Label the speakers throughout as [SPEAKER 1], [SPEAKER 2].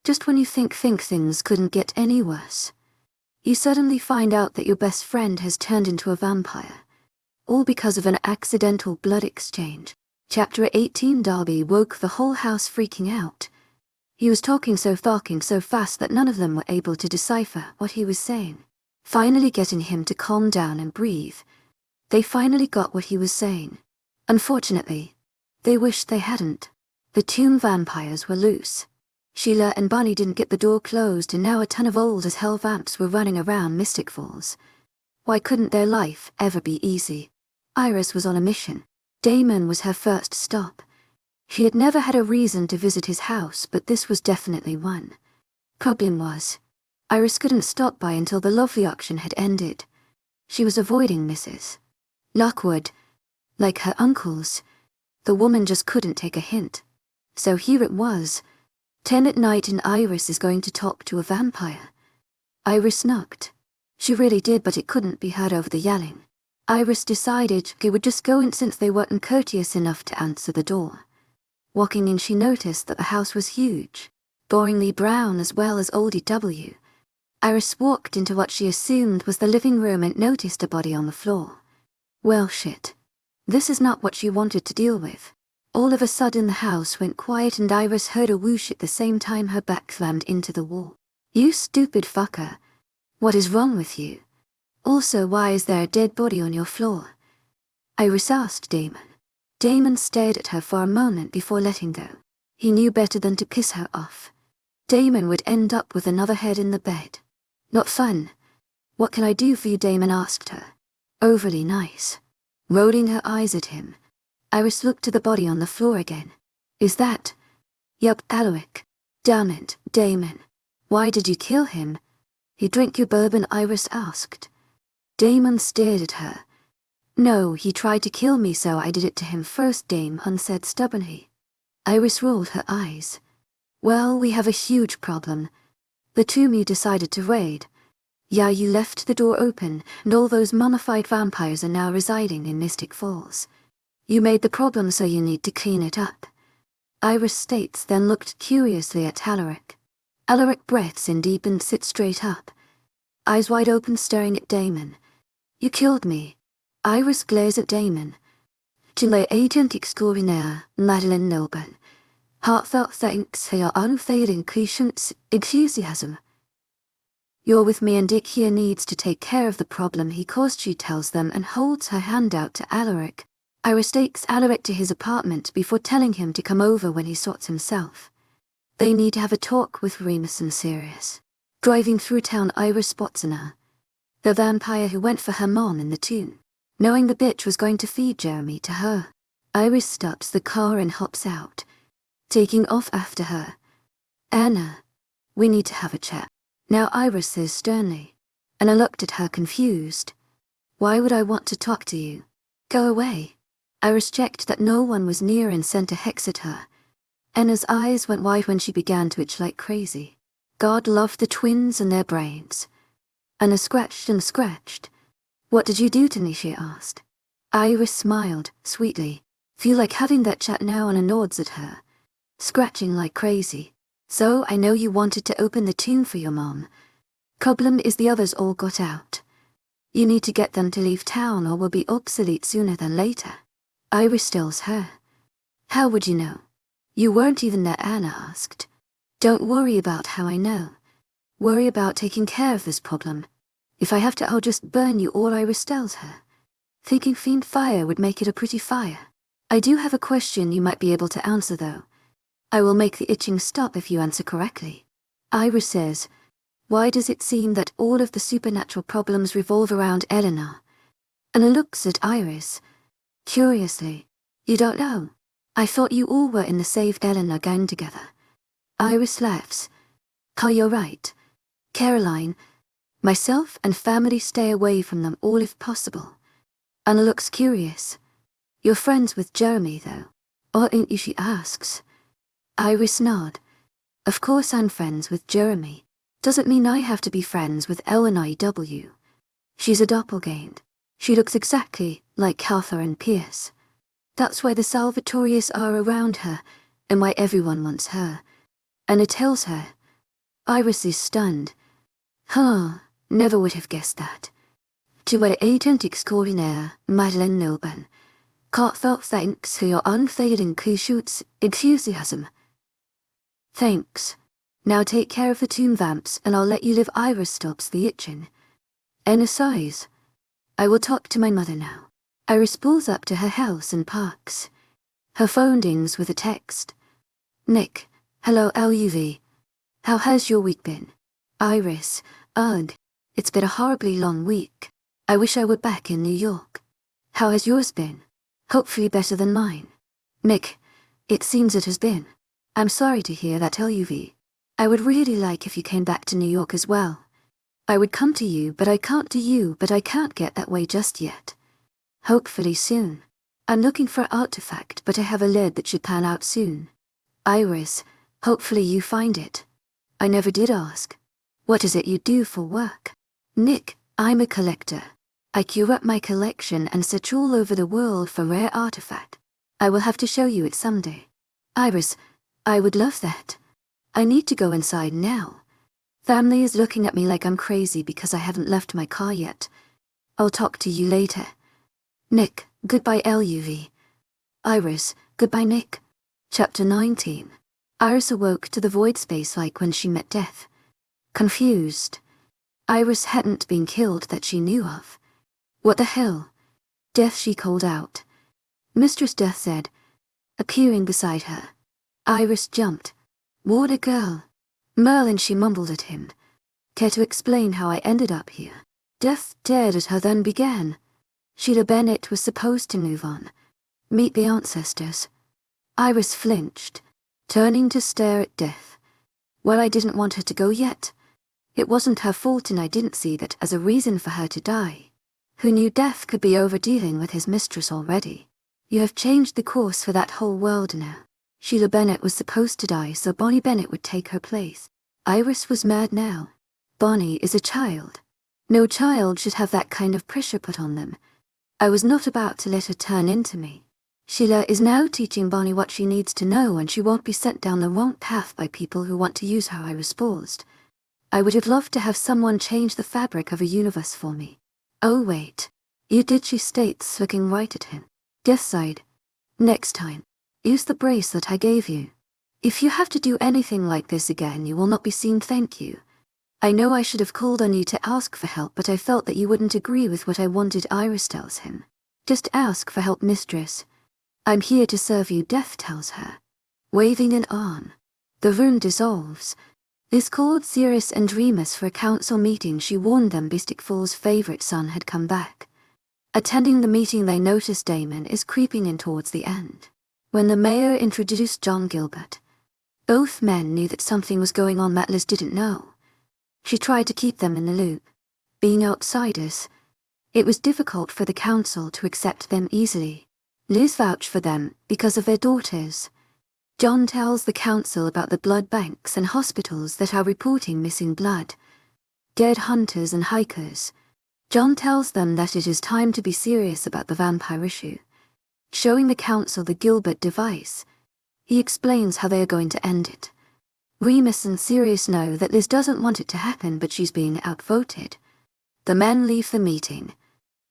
[SPEAKER 1] Just when you think things couldn't get any worse, you suddenly find out that your best friend has turned into a vampire. All because of an accidental blood exchange. Chapter 18. Darby woke the whole house freaking out. He was talking so fast that none of them were able to decipher what he was saying. Finally getting him to calm down and breathe, they finally got what he was saying. Unfortunately, they wished they hadn't. The tomb vampires were loose. Sheila and Bonnie didn't get the door closed, and now a ton of old as hell vamps were running around Mystic Falls. Why couldn't their life ever be easy? Iris was on a mission. Damon was her first stop. She had never had a reason to visit his house, but this was definitely one. Problem was, Iris couldn't stop by until the lovely auction had ended. She was avoiding Mrs. Lockwood. Like her uncles, the woman just couldn't take a hint. So here it was, 10 at night, and Iris is going to talk to a vampire. Iris knocked. She really did, but it couldn't be heard over the yelling. Iris decided they would just go in since they weren't courteous enough to answer the door. Walking in, she noticed that the house was huge, boringly brown as well as old EW. Iris walked into what she assumed was the living room and noticed a body on the floor. Well, shit. This is not what she wanted to deal with. All of a sudden the house went quiet and Iris heard a whoosh at the same time her back slammed into the wall. You stupid fucker. What is wrong with you? Also, why is there a dead body on your floor? Iris asked Damon. Damon stared at her for a moment before letting go. He knew better than to piss her off. Damon would end up with another head in the bed. Not fun. What can I do for you? Damon asked her. Overly nice. Rolling her eyes at him, Iris looked to the body on the floor again. Is that? Yup, Alaric. Damn it, Damon. Why did you kill him? He drank your bourbon? Iris asked. Damon stared at her. No, he tried to kill me, so I did it to him first, Damon said stubbornly. Iris rolled her eyes. Well, we have a huge problem. The tomb you decided to raid. Yeah, you left the door open, and all those mummified vampires are now residing in Mystic Falls. You made the problem, so you need to clean it up. Iris states, then looked curiously at Alaric. Alaric breaths in deep and sits straight up, eyes wide open, staring at Damon. You killed me. Iris glares at Damon. To my agent extraordinaire, Madeline Noble. Heartfelt thanks for your unfailing enthusiasm. You're with me, and Dick here needs to take care of the problem he caused, she tells them, and holds her hand out to Alaric. Iris takes Alaric to his apartment before telling him to come over when he sorts himself. They need to have a talk with Remus and Sirius. Driving through town, Iris spots Anna, the vampire who went for her mom in the tomb. Knowing the bitch was going to feed Jeremy to her, Iris stops the car and hops out, taking off after her. Anna, we need to have a chat. Now, Iris says sternly. Anna looked at her confused. Why would I want to talk to you? Go away. Iris checked that no one was near and sent a hex at her. Anna's eyes went wide when she began to itch like crazy. God loved the twins and their brains. Anna scratched and scratched. What did you do to me? She asked. Iris smiled, sweetly. Feel like having that chat now? Anna nods at her, scratching like crazy. So, I know you wanted to open the tomb for your mom. Problem is the others all got out. You need to get them to leave town or we'll be obsolete sooner than later. Iris stills her. How would you know? You weren't even there, Anna asked. Don't worry about how I know. Worry about taking care of this problem. If I have to, I'll just burn you all, Iris tells her. Thinking fiend fire would make it a pretty fire. I do have a question you might be able to answer, though. I will make the itching stop if you answer correctly. Iris says, why does it seem that all of the supernatural problems revolve around Eleanor? Anna looks at Iris curiously. You don't know? I thought you all were in the Save Eleanor gang together. Iris laughs. Oh, you're right. Caroline, myself and family stay away from them all if possible. Anna looks curious. You're friends with Jeremy, though, or ain't you? She asks. Iris nod. Of course I'm friends with Jeremy. Doesn't mean I have to be friends with Eleanor W. She's a doppelganger. She looks exactly like Catherine Pierce. That's why the Salvatorius are around her, and why everyone wants her. Anna tells her, Iris is stunned. Huh, never would have guessed that. T'were agent extraordinaire, Madeleine Nilban. Heartfelt thanks for your unfailing Kushut's enthusiasm. Thanks. Now take care of the tomb vamps and I'll let you live. Iris stops the itching. And sighs. I will talk to my mother now. Iris pulls up to her house and parks. Her phone dings with a text. Nick, hello LUV. How has your week been? Iris, ugh, it's been a horribly long week. I wish I were back in New York. How has yours been? Hopefully better than mine. Nick, it seems it has been. I'm sorry to hear that LUV. I would really like if you came back to New York as well. I would come to you, but I can't to you, but I can't get that way just yet. Hopefully soon. I'm looking for an artifact, but I have a lead that should pan out soon. Iris, hopefully you find it. I never did ask. What is it you do for work? Nick, I'm a collector. I curate my collection and search all over the world for rare artifact. I will have to show you it someday. Iris, I would love that. I need to go inside now. Family is looking at me like I'm crazy because I haven't left my car yet. I'll talk to you later. Nick, goodbye LUV. Iris, goodbye Nick. Chapter 19. Iris awoke to the void space like when she met Death. Confused. Iris hadn't been killed that she knew of. What the hell? Death, she called out. Mistress Death said, appearing beside her. Iris jumped. What a girl. Merlin, she mumbled at him. Care to explain how I ended up here? Death stared at her, then began. Sheila Bennett was supposed to move on. Meet the ancestors. Iris flinched, turning to stare at Death. Well, I didn't want her to go yet. It wasn't her fault and I didn't see that as a reason for her to die. Who knew Death could be over-dealing with his mistress already? You have changed the course for that whole world now. Sheila Bennett was supposed to die so Bonnie Bennett would take her place. Iris was mad now. Bonnie is a child. No child should have that kind of pressure put on them. I was not about to let her turn into me. Sheila is now teaching Bonnie what she needs to know and she won't be sent down the wrong path by people who want to use how I was paused. I would have loved to have someone change the fabric of a universe for me. Oh wait. You did, she states, looking right at him. Death sighed. Next time, use the bracelet I gave you. If you have to do anything like this again, you will not be seen. Thank you. I know I should have called on you to ask for help, but I felt that you wouldn't agree with what I wanted. Iris tells him. Just ask for help, mistress. I'm here to serve you, Death tells her. Waving an arm. The room dissolves. Liz called Sirius and Remus for a council meeting. She warned them Mystic Fall's favorite son had come back. Attending the meeting, they noticed Damon is creeping in towards the end. When the mayor introduced John Gilbert, both men knew that something was going on that Liz didn't know. She tried to keep them in the loop. Being outsiders, it was difficult for the council to accept them easily. Liz vouched for them because of their daughters. John tells the council about the blood banks and hospitals that are reporting missing blood. Dead hunters and hikers. John tells them that it is time to be serious about the vampire issue. Showing the council the Gilbert device, he explains how they are going to end it. Remus and Sirius know that Liz doesn't want it to happen, but she's being outvoted. The men leave the meeting,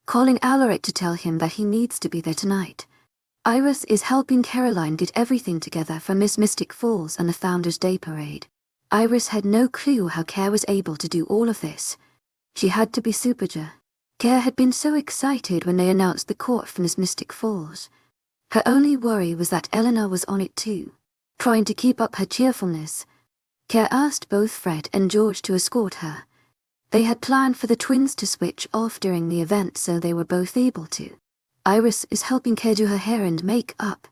[SPEAKER 1] calling Alaric to tell him that he needs to be there tonight. Iris is helping Caroline get everything together for Miss Mystic Falls and the Founders' Day Parade. Iris had no clue how Care was able to do all of this. She had to be Superja. Care had been so excited when they announced the court for Miss Mystic Falls. Her only worry was that Eleanor was on it too. Trying to keep up her cheerfulness, Care asked both Fred and George to escort her. They had planned for the twins to switch off during the event so they were both able to. Iris is helping Care do her hair and makeup.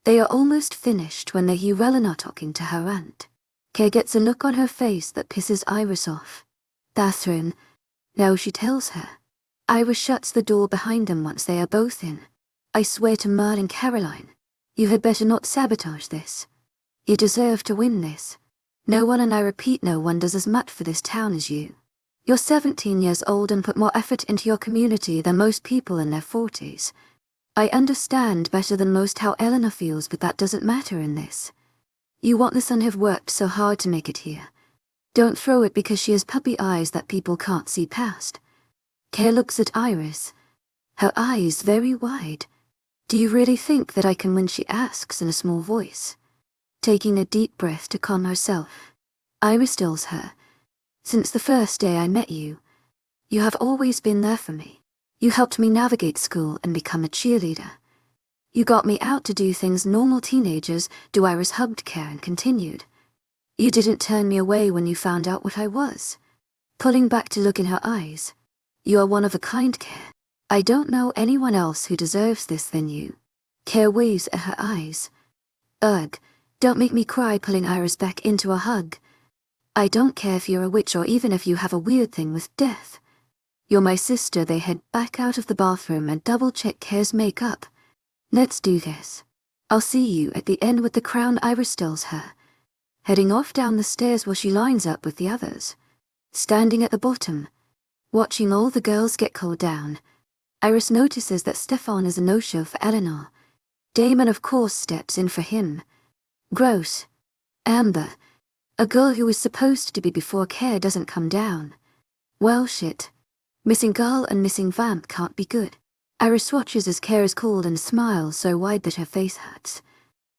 [SPEAKER 1] They are almost finished when they hear Eleanor talking to her aunt. Care gets a look on her face that pisses Iris off. Bathroom. Now she tells her. Iris shuts the door behind them once they are both in. I swear to Merle and Caroline, you had better not sabotage this. You deserve to win this. No one, and I repeat, no one does as much for this town as you. You're 17 years old and put more effort into your community than most people in their 40s. I understand better than most how Eleanor feels, but that doesn't matter in this. You want this and have worked so hard to make it here. Don't throw it because she has puppy eyes that people can't see past. Care looks at Iris. Her eyes very wide. Do you really think that I can win? She asks in a small voice. Taking a deep breath to calm herself, Iris tells her, since the first day I met you, you have always been there for me. You helped me navigate school and become a cheerleader. You got me out to do things normal teenagers do. Iris hugged Care and continued. You didn't turn me away when you found out what I was. Pulling back to look in her eyes. You are one of a kind, Care. I don't know anyone else who deserves this than you. Care waves at her eyes. Ugh, don't make me cry, pulling Iris back into a hug. I don't care if you're a witch or even if you have a weird thing with death. You're my sister. They head back out of the bathroom and double-check Care's makeup. Let's do this. I'll see you at the end with the crown, Iris tells her. Heading off down the stairs while she lines up with the others. Standing at the bottom, watching all the girls get called down, Iris notices that Stefan is a no-show for Eleanor. Damon of course steps in for him. Gross. Amber, a girl who is supposed to be before Care, doesn't come down. Well shit. Missing girl and missing vamp can't be good. Iris watches as Care is called and smiles so wide that her face hurts.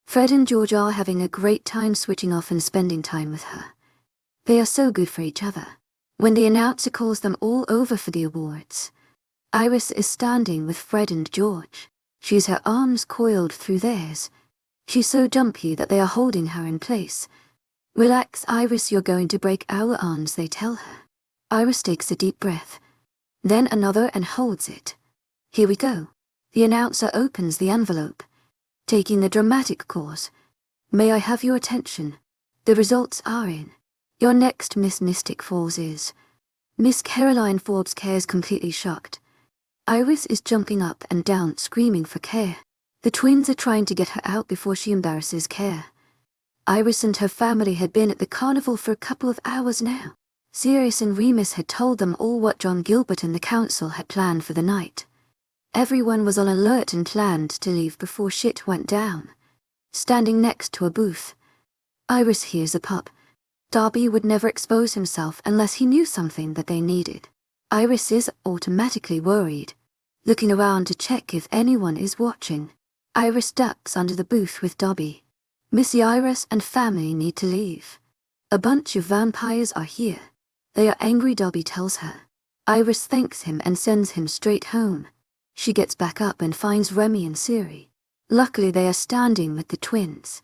[SPEAKER 1] Fred and George are having a great time switching off and spending time with her. They are so good for each other. When the announcer calls them all over for the awards, Iris is standing with Fred and George. She's her arms coiled through theirs. She's so jumpy that they are holding her in place. Relax, Iris, you're going to break our arms, they tell her. Iris takes a deep breath, then another and holds it. Here we go. The announcer opens the envelope, taking the dramatic course. May I have your attention? The results are in. Your next Miss Mystic Falls is Miss Caroline Forbes. Care is completely shocked. Iris is jumping up and down, screaming for Care. The twins are trying to get her out before she embarrasses Care. Iris and her family had been at the carnival for a couple of hours now. Sirius and Remus had told them all what John Gilbert and the council had planned for the night. Everyone was on alert and planned to leave before shit went down. Standing next to a booth, Iris hears a pop. Darby would never expose himself unless he knew something that they needed. Iris is automatically worried, looking around to check if anyone is watching. Iris ducks under the booth with Darby. Missy Iris and family need to leave. A bunch of vampires are here. They are angry, Darby tells her. Iris thanks him and sends him straight home. She gets back up and finds Remy and Siri. Luckily they are standing with the twins.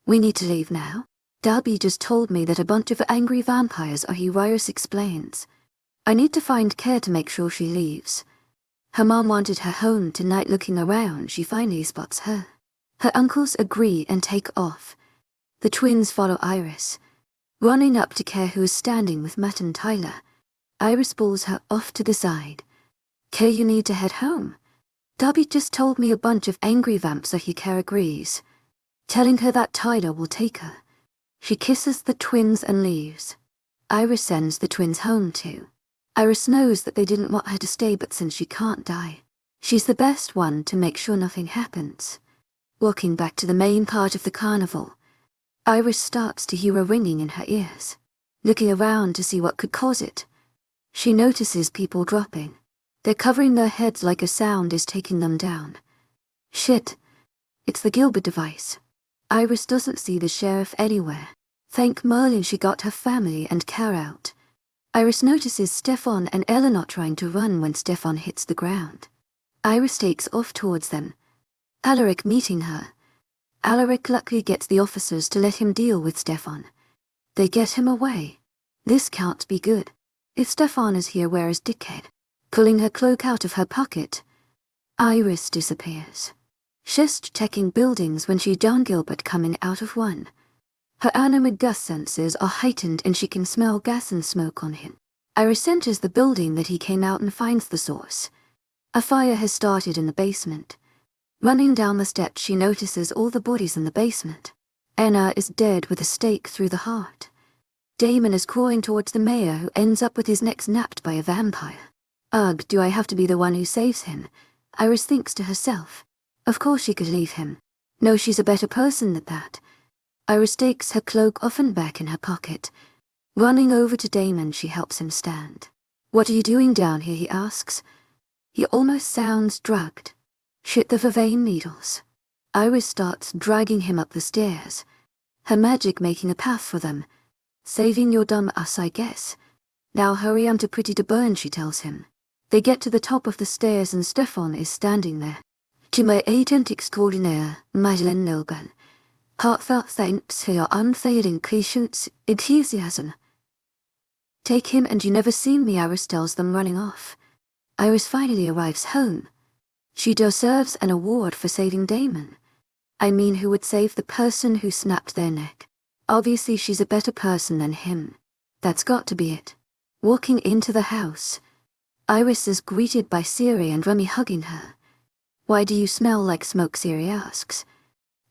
[SPEAKER 1] We need to leave now. Darby just told me that a bunch of angry vampires are here, Iris explains. I need to find Care to make sure she leaves. Her mom wanted her home tonight. Looking around, she finally spots her. Her uncles agree and take off. The twins follow Iris, running up to Care, who is standing with Matt and Tyler. Iris pulls her off to the side. Care, you need to head home. Darby just told me a bunch of angry vamps are here. Care agrees, telling her that Tyler will take her. She kisses the twins and leaves. Iris sends the twins home too. Iris knows that they didn't want her to stay, but since she can't die, she's the best one to make sure nothing happens. Walking back to the main part of the carnival, Iris starts to hear a ringing in her ears. Looking around to see what could cause it, she notices people dropping. They're covering their heads like a sound is taking them down. Shit. It's the Gilbert device. Iris doesn't see the sheriff anywhere. Thank Merlin she got her family and Care out. Iris notices Stefan and Eleanor trying to run when Stefan hits the ground. Iris takes off towards them, Alaric meeting her. Alaric luckily gets the officers to let him deal with Stefan. They get him away. This can't be good. If Stefan is here, where is Dickhead? Pulling her cloak out of her pocket, Iris disappears. She's checking buildings when she John Gilbert coming out of one. Her animate gust senses are heightened and she can smell gas and smoke on him. Iris enters the building that he came out and finds the source. A fire has started in the basement. Running down the steps, she notices all the bodies in the basement. Anna is dead with a stake through the heart. Damon is crawling towards the mayor, who ends up with his neck snapped by a vampire. Ugh, do I have to be the one who saves him? Iris thinks to herself. Of course she could leave him. No, she's a better person than that. Iris takes her cloak off and back in her pocket. Running over to Damon, she helps him stand. "What are you doing down here?" he asks. He almost sounds drugged. "Shit the vervain needles." Iris starts dragging him up the stairs, her magic making a path for them. "Saving your dumb ass, I guess. Now hurry, I'm too pretty to burn," she tells him. They get to the top of the stairs and Stefan is standing there. "To my agent extraordinaire, Madeleine Nilben. Heartfelt thanks for your unfailing patience, enthusiasm." "Take him and you never seen me," Iris tells them, running off. Iris finally arrives home. She deserves an award for saving Damon. I mean, who would save the person who snapped their neck? Obviously she's a better person than him. That's got to be it. Walking into the house, Iris is greeted by Siri and Remy hugging her. "Why do you smell like smoke?" Siri asks.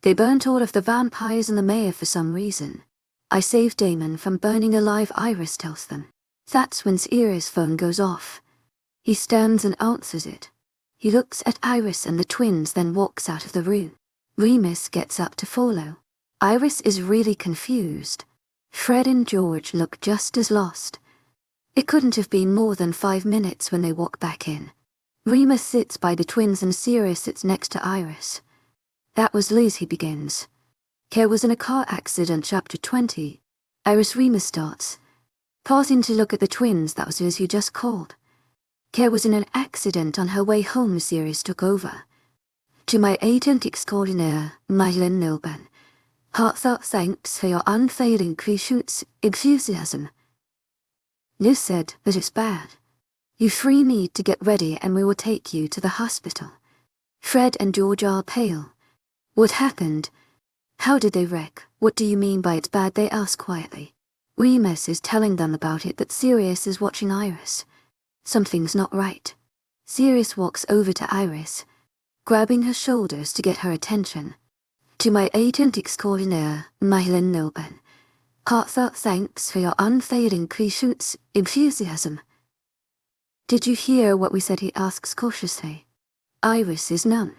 [SPEAKER 1] "They burnt all of the vampires and the mayor for some reason. I saved Damon from burning alive," Iris tells them. That's when Siri's phone goes off. He stands and answers it. He looks at Iris and the twins, then walks out of the room. Remus gets up to follow. Iris is really confused. Fred and George look just as lost. It couldn't have been more than 5 minutes when they walk back in. Remus sits by the twins and Siri sits next to Iris. "That was Liz," he begins. "Care was in a car accident," chapter 20. Remus starts. Pausing to look at the twins, "That was Liz you just called." "Care was in an accident on her way home," Sirius took over. "To my agent extraordinaire, Madeleine Nilben. Heartfelt thanks for your unfailing patience, enthusiasm." Liz said that it's bad. "You three need to get ready and we will take you to the hospital." Fred and George are pale. "What happened? How did they wreck? What do you mean by it's bad?" they ask quietly. Remus is telling them about it, but Sirius is watching Iris. Something's not right. Sirius walks over to Iris, grabbing her shoulders to get her attention. "To my agent extraordinaire, Madeleine Nilben. Heartfelt thanks for your unfailing patience, enthusiasm." "Did you hear what we said?" he asks cautiously. Iris is numb.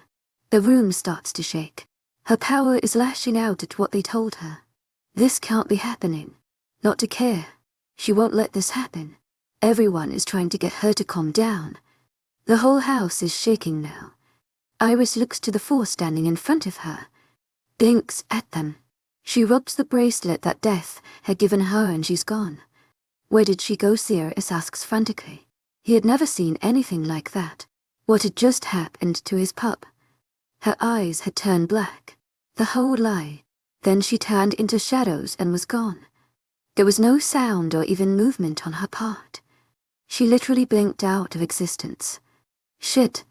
[SPEAKER 1] The room starts to shake. Her power is lashing out at what they told her. This can't be happening. Not to care. She won't let this happen. Everyone is trying to get her to calm down. The whole house is shaking now. Iris looks to the four standing in front of her, blinks at them. She rubs the bracelet that Death had given her and she's gone. "Where did she go?" Sirius asks frantically. He had never seen anything like that. What had just happened to his pup? Her eyes had turned black. The whole lie. Then she turned into shadows and was gone. There was no sound or even movement on her part. She literally blinked out of existence. "Shit.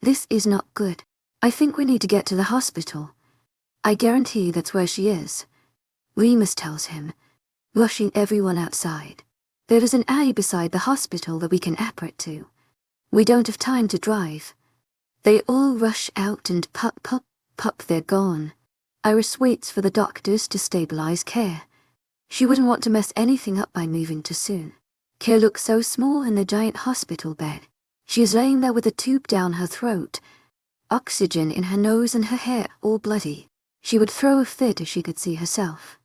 [SPEAKER 1] This is not good. I think we need to get to the hospital. I guarantee that's where she is," Remus tells him, rushing everyone outside. "There is an alley beside the hospital that we can apparate to. We don't have time to drive." They all rush out and pop, they're gone. Iris waits for the doctors to stabilize Care. She wouldn't want to mess anything up by moving too soon. Care looks so small in the giant hospital bed. She is laying there with a tube down her throat, oxygen in her nose and her hair all bloody. She would throw a fit if she could see herself.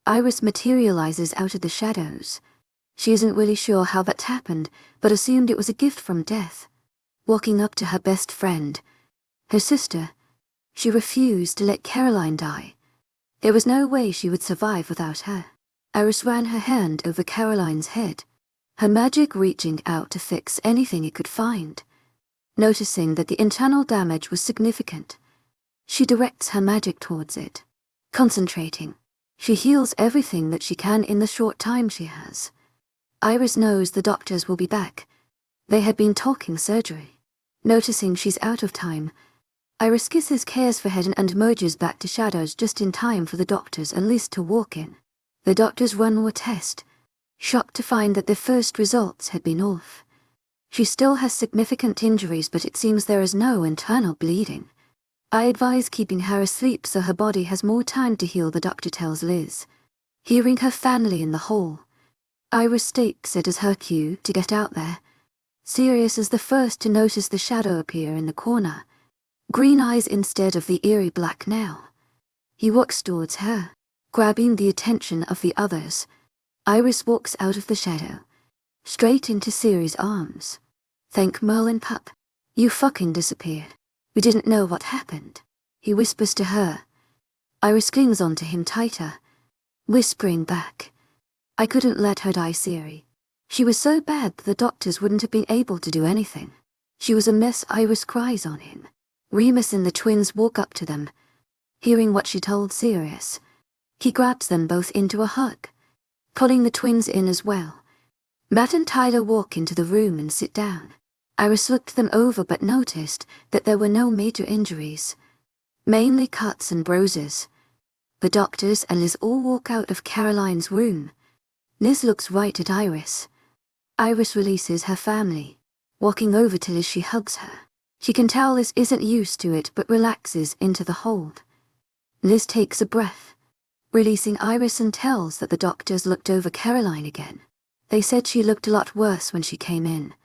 [SPEAKER 1] Iris materializes out of the shadows. She isn't really sure how that happened, but assumed it was a gift from Death. Walking up to her best friend, her sister, she refused to let Caroline die. There was no way she would survive without her. Iris ran her hand over Caroline's head, her magic reaching out to fix anything it could find. Noticing that the internal damage was significant, she directs her magic towards it. Concentrating, she heals everything that she can in the short time she has. Iris knows the doctors will be back. They had been talking surgery. Noticing she's out of time, Iris kisses Care's forehead and merges back to shadows just in time for the doctors and Liz to walk in. The doctors run more tests, shocked to find that their first results had been off. She still has significant injuries, but it seems there is no internal bleeding. "I advise keeping her asleep so her body has more time to heal," the doctor tells Liz. Hearing her family in the hall, Iris takes it as her cue to get out there. Sirius is the first to notice the shadow appear in the corner, green eyes instead of the eerie black now. He walks towards her, grabbing the attention of the others. Iris walks out of the shadow, straight into Siri's arms. Thank Merlin, pup. You fucking disappeared. We didn't know what happened, he whispers to her. Iris clings onto him tighter, whispering back, I couldn't let her die, Siri. She was so bad that the doctors wouldn't have been able to do anything. She was a mess. Iris cries on him. Remus and the twins walk up to them, hearing what she told Sirius. He grabs them both into a hug, pulling the twins in as well. Matt and Tyler walk into the room and sit down. Iris looked them over but noticed that there were no major injuries, mainly cuts and bruises. The doctors and Liz all walk out of Caroline's room. Liz looks right at Iris. Iris releases her family, walking over to Liz. She hugs her. She can tell Liz isn't used to it but relaxes into the hold. Liz takes a breath, releasing Iris, and tells that the doctors looked over Caroline again. They said she looked a lot worse when she came in.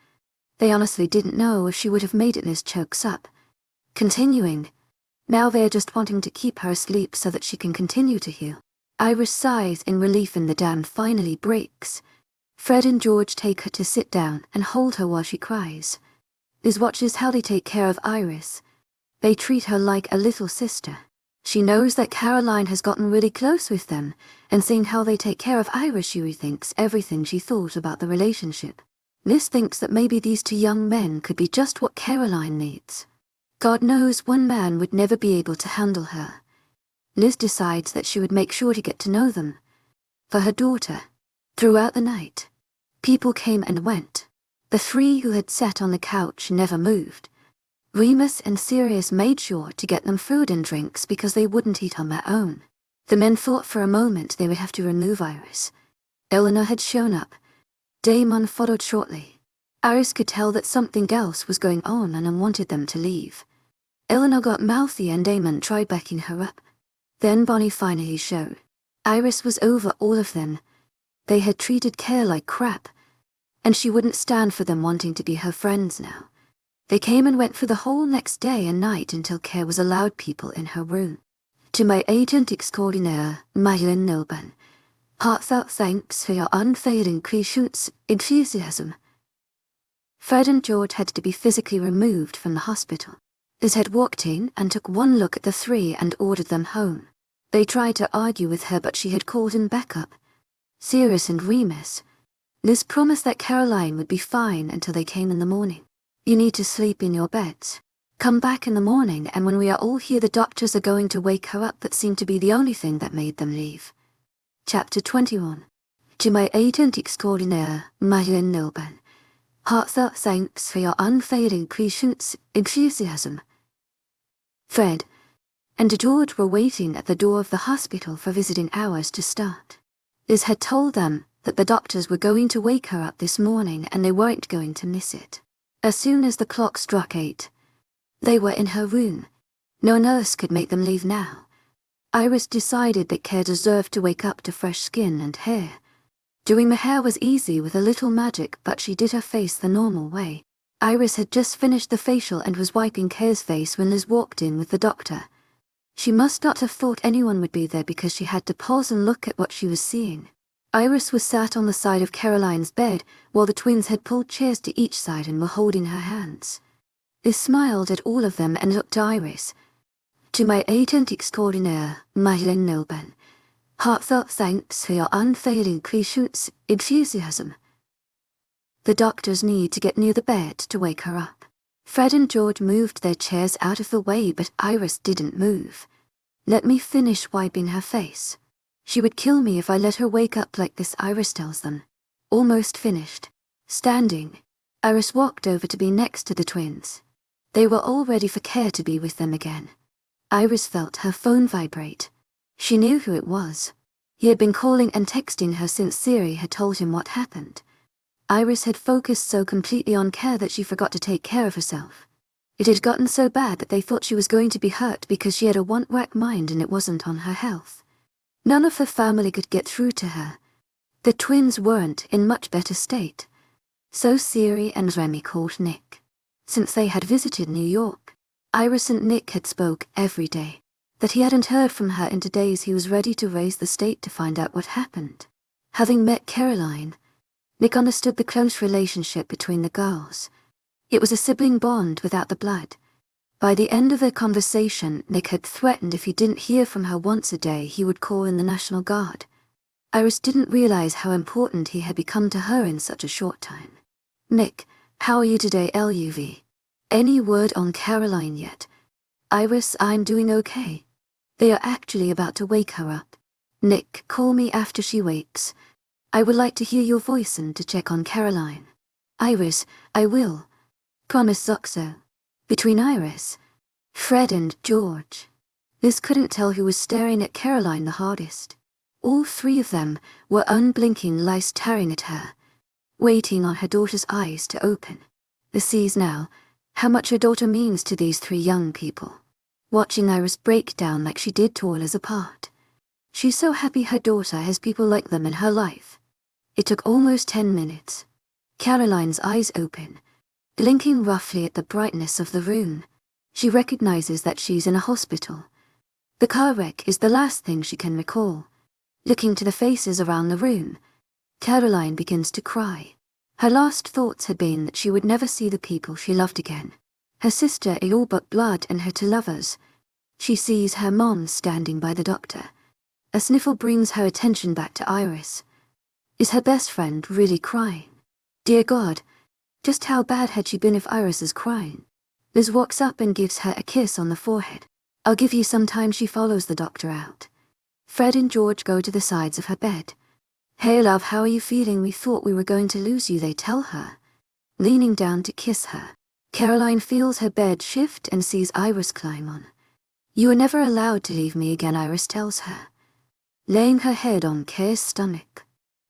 [SPEAKER 1] They honestly didn't know if she would have made it. Liz chokes up, continuing, now they're just wanting to keep her asleep so that she can continue to heal. Iris sighs in relief and the dam finally breaks. Fred and George take her to sit down and hold her while she cries. Liz watches how they take care of Iris. They treat her like a little sister. She knows that Caroline has gotten really close with them, and seeing how they take care of Iris, she rethinks everything she thought about the relationship. Liz thinks that maybe these two young men could be just what Caroline needs. God knows one man would never be able to handle her. Liz decides that she would make sure to get to know them. For her daughter. Throughout the night, people came and went. The three who had sat on the couch never moved. Remus and Sirius made sure to get them food and drinks because they wouldn't eat on their own. The men thought for a moment they would have to remove Iris. Eleanor had shown up. Damon followed shortly. Iris could tell that something else was going on and wanted them to leave. Eleanor got mouthy and Damon tried backing her up. Then Bonnie finally showed. Iris was over all of them. They had treated Care like crap, and she wouldn't stand for them wanting to be her friends now. They came and went for the whole next day and night until Care was allowed people in her room. To my agent extraordinaire, Madeline Nilban, heartfelt thanks for your unfailing patience, enthusiasm. Fred and George had to be physically removed from the hospital. Liz had walked in and took one look at the three and ordered them home. They tried to argue with her but she had called in backup. Sirius and Remus. Liz promised that Caroline would be fine until they came in the morning. You need to sleep in your beds. Come back in the morning and when we are all here the doctors are going to wake her up. That seemed to be the only thing that made them leave. Chapter 21. To my agent extraordinaire, Madeline Nilban. Heartfelt thanks for your unfailing patience, enthusiasm. Fred and George were waiting at the door of the hospital for visiting hours to start. Liz had told them that the doctors were going to wake her up this morning and they weren't going to miss it. As soon as the clock struck 8, they were in her room. No nurse could make them leave now. Iris decided that Care deserved to wake up to fresh skin and hair. Doing the hair was easy with a little magic, but she did her face the normal way. Iris had just finished the facial and was wiping Care's face when Liz walked in with the doctor. She must not have thought anyone would be there because she had to pause and look at what she was seeing. Iris was sat on the side of Caroline's bed while the twins had pulled chairs to each side and were holding her hands. Liz smiled at all of them and looked to Iris. To my agent extraordinaire, Madeline Nilban. Heartfelt thanks for your unfailing patience, enthusiasm. The doctors need to get near the bed to wake her up. Fred and George moved their chairs out of the way, but Iris didn't move. Let me finish wiping her face. She would kill me if I let her wake up like this, Iris tells them. Almost finished. Standing, Iris walked over to be next to the twins. They were all ready for Care to be with them again. Iris felt her phone vibrate. She knew who it was. He had been calling and texting her since Siri had told him what happened. Iris had focused so completely on Care that she forgot to take care of herself. It had gotten so bad that they thought she was going to be hurt because she had a one-track mind and it wasn't on her health. None of her family could get through to her. The twins weren't in much better state. So Siri and Remy called Nick. Since they had visited New York, Iris and Nick had spoke every day. That he hadn't heard from her in days, he was ready to raise the state to find out what happened. Having met Caroline, Nick understood the close relationship between the girls. It was a sibling bond without the blood. By the end of their conversation, Nick had threatened if he didn't hear from her once a day, he would call in the National Guard. Iris didn't realize how important he had become to her in such a short time. Nick, how are you today, LUV? Any word on Caroline yet? Iris, I'm doing okay. They are actually about to wake her up. Nick, call me after she wakes. I would like to hear your voice and to check on Caroline. Iris, I will. Promise Zoxo. Between Iris, Fred and George. Liz couldn't tell who was staring at Caroline the hardest. All three of them were unblinking eyes staring at her, waiting on her daughter's eyes to open. Liz sees now how much her daughter means to these three young people. Watching Iris break down like she did tore Liz apart. She's so happy her daughter has people like them in her life. It took almost 10 minutes. Caroline's eyes open, blinking roughly at the brightness of the room. She recognizes that she's in a hospital. The car wreck is the last thing she can recall. Looking to the faces around the room, Caroline begins to cry. Her last thoughts had been that she would never see the people she loved again. Her sister in all but blood and her two lovers. She sees her mom standing by the doctor. A sniffle brings her attention back to Iris. Is her best friend really crying? Dear God, just how bad had she been if Iris is crying? Liz walks up and gives her a kiss on the forehead. I'll give you some time. She follows the doctor out. Fred and George go to the sides of her bed. Hey love, how are you feeling? We thought we were going to lose you, they tell her. Leaning down to kiss her, Caroline feels her bed shift and sees Iris climb on. You are never allowed to leave me again, Iris tells her. Laying her head on Care's stomach.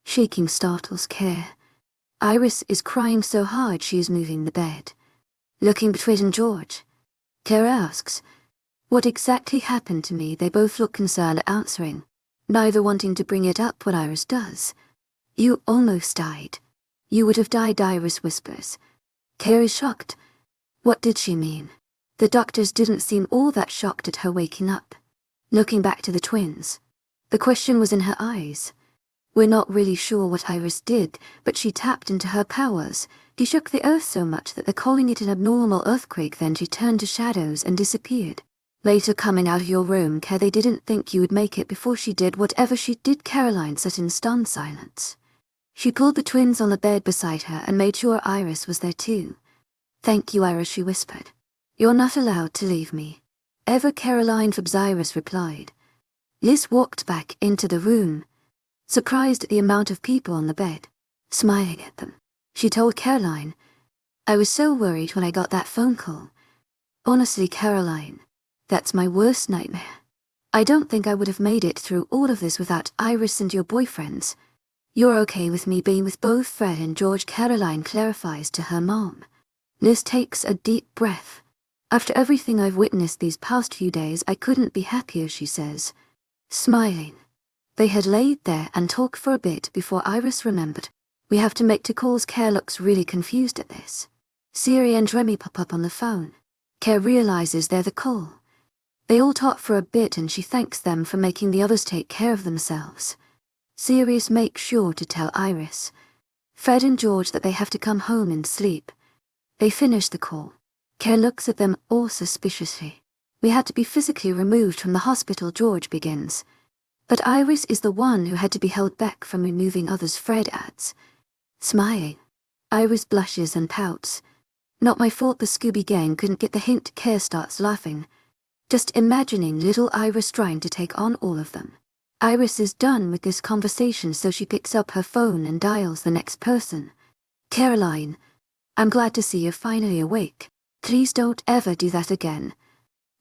[SPEAKER 1] Shaking startles Care. Iris is crying so hard she is moving the bed. Looking between George, Care asks, what exactly happened to me? They both look concerned, answering, neither wanting to bring it up when Iris does. You almost died. You would have died, Iris whispers. Care is shocked. What did she mean? The doctors didn't seem all that shocked at her waking up. Looking back to the twins, the question was in her eyes. We're not really sure what Iris did, but she tapped into her powers. She shook the earth so much that they're calling it an abnormal earthquake. Then she turned to shadows and disappeared. Later, coming out of your room, Care, they didn't think you would make it before she did. Whatever she did, Caroline sat in stunned silence. She pulled the twins on the bed beside her and made sure Iris was there too. Thank you, Iris, she whispered. You're not allowed to leave me. Ever, Caroline Forbes, Iris replied. Liz walked back into the room, surprised at the amount of people on the bed, smiling at them. She told Caroline, I was so worried when I got that phone call. Honestly, Caroline, that's my worst nightmare. I don't think I would have made it through all of this without Iris and your boyfriends. You're okay with me being with both Fred and George, Caroline clarifies to her mom. Liz takes a deep breath. After everything I've witnessed these past few days, I couldn't be happier, she says, smiling. They had laid there and talked for a bit before Iris remembered. We have to make 2 calls. Care looks really confused at this. Siri and Remy pop up on the phone. Care realizes they're the call. They all talk for a bit and she thanks them for making the others take care of themselves. Sirius makes sure to tell Iris, Fred and George that they have to come home and sleep. They finish the call. Care looks at them all suspiciously. We had to be physically removed from the hospital, George begins. But Iris is the one who had to be held back from removing others, Fred adds. Smiling, Iris blushes and pouts. Not my fault the Scooby Gang couldn't get the hint. Care starts laughing. Just imagining little Iris trying to take on all of them. Iris is done with this conversation, so she picks up her phone and dials the next person. Caroline, I'm glad to see you're finally awake. Please don't ever do that again.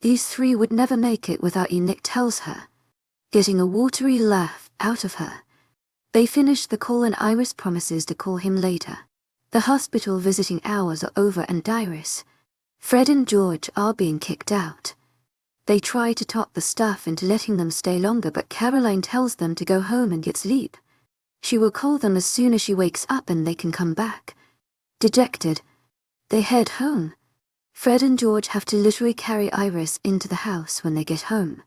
[SPEAKER 1] These 3 would never make it without you, Nick tells her, getting a watery laugh out of her. They finish the call and Iris promises to call him later. The hospital visiting hours are over and Iris, Fred and George are being kicked out. They try to talk the staff into letting them stay longer, but Caroline tells them to go home and get sleep. She will call them as soon as she wakes up and they can come back. Dejected, they head home. Fred and George have to literally carry Iris into the house when they get home.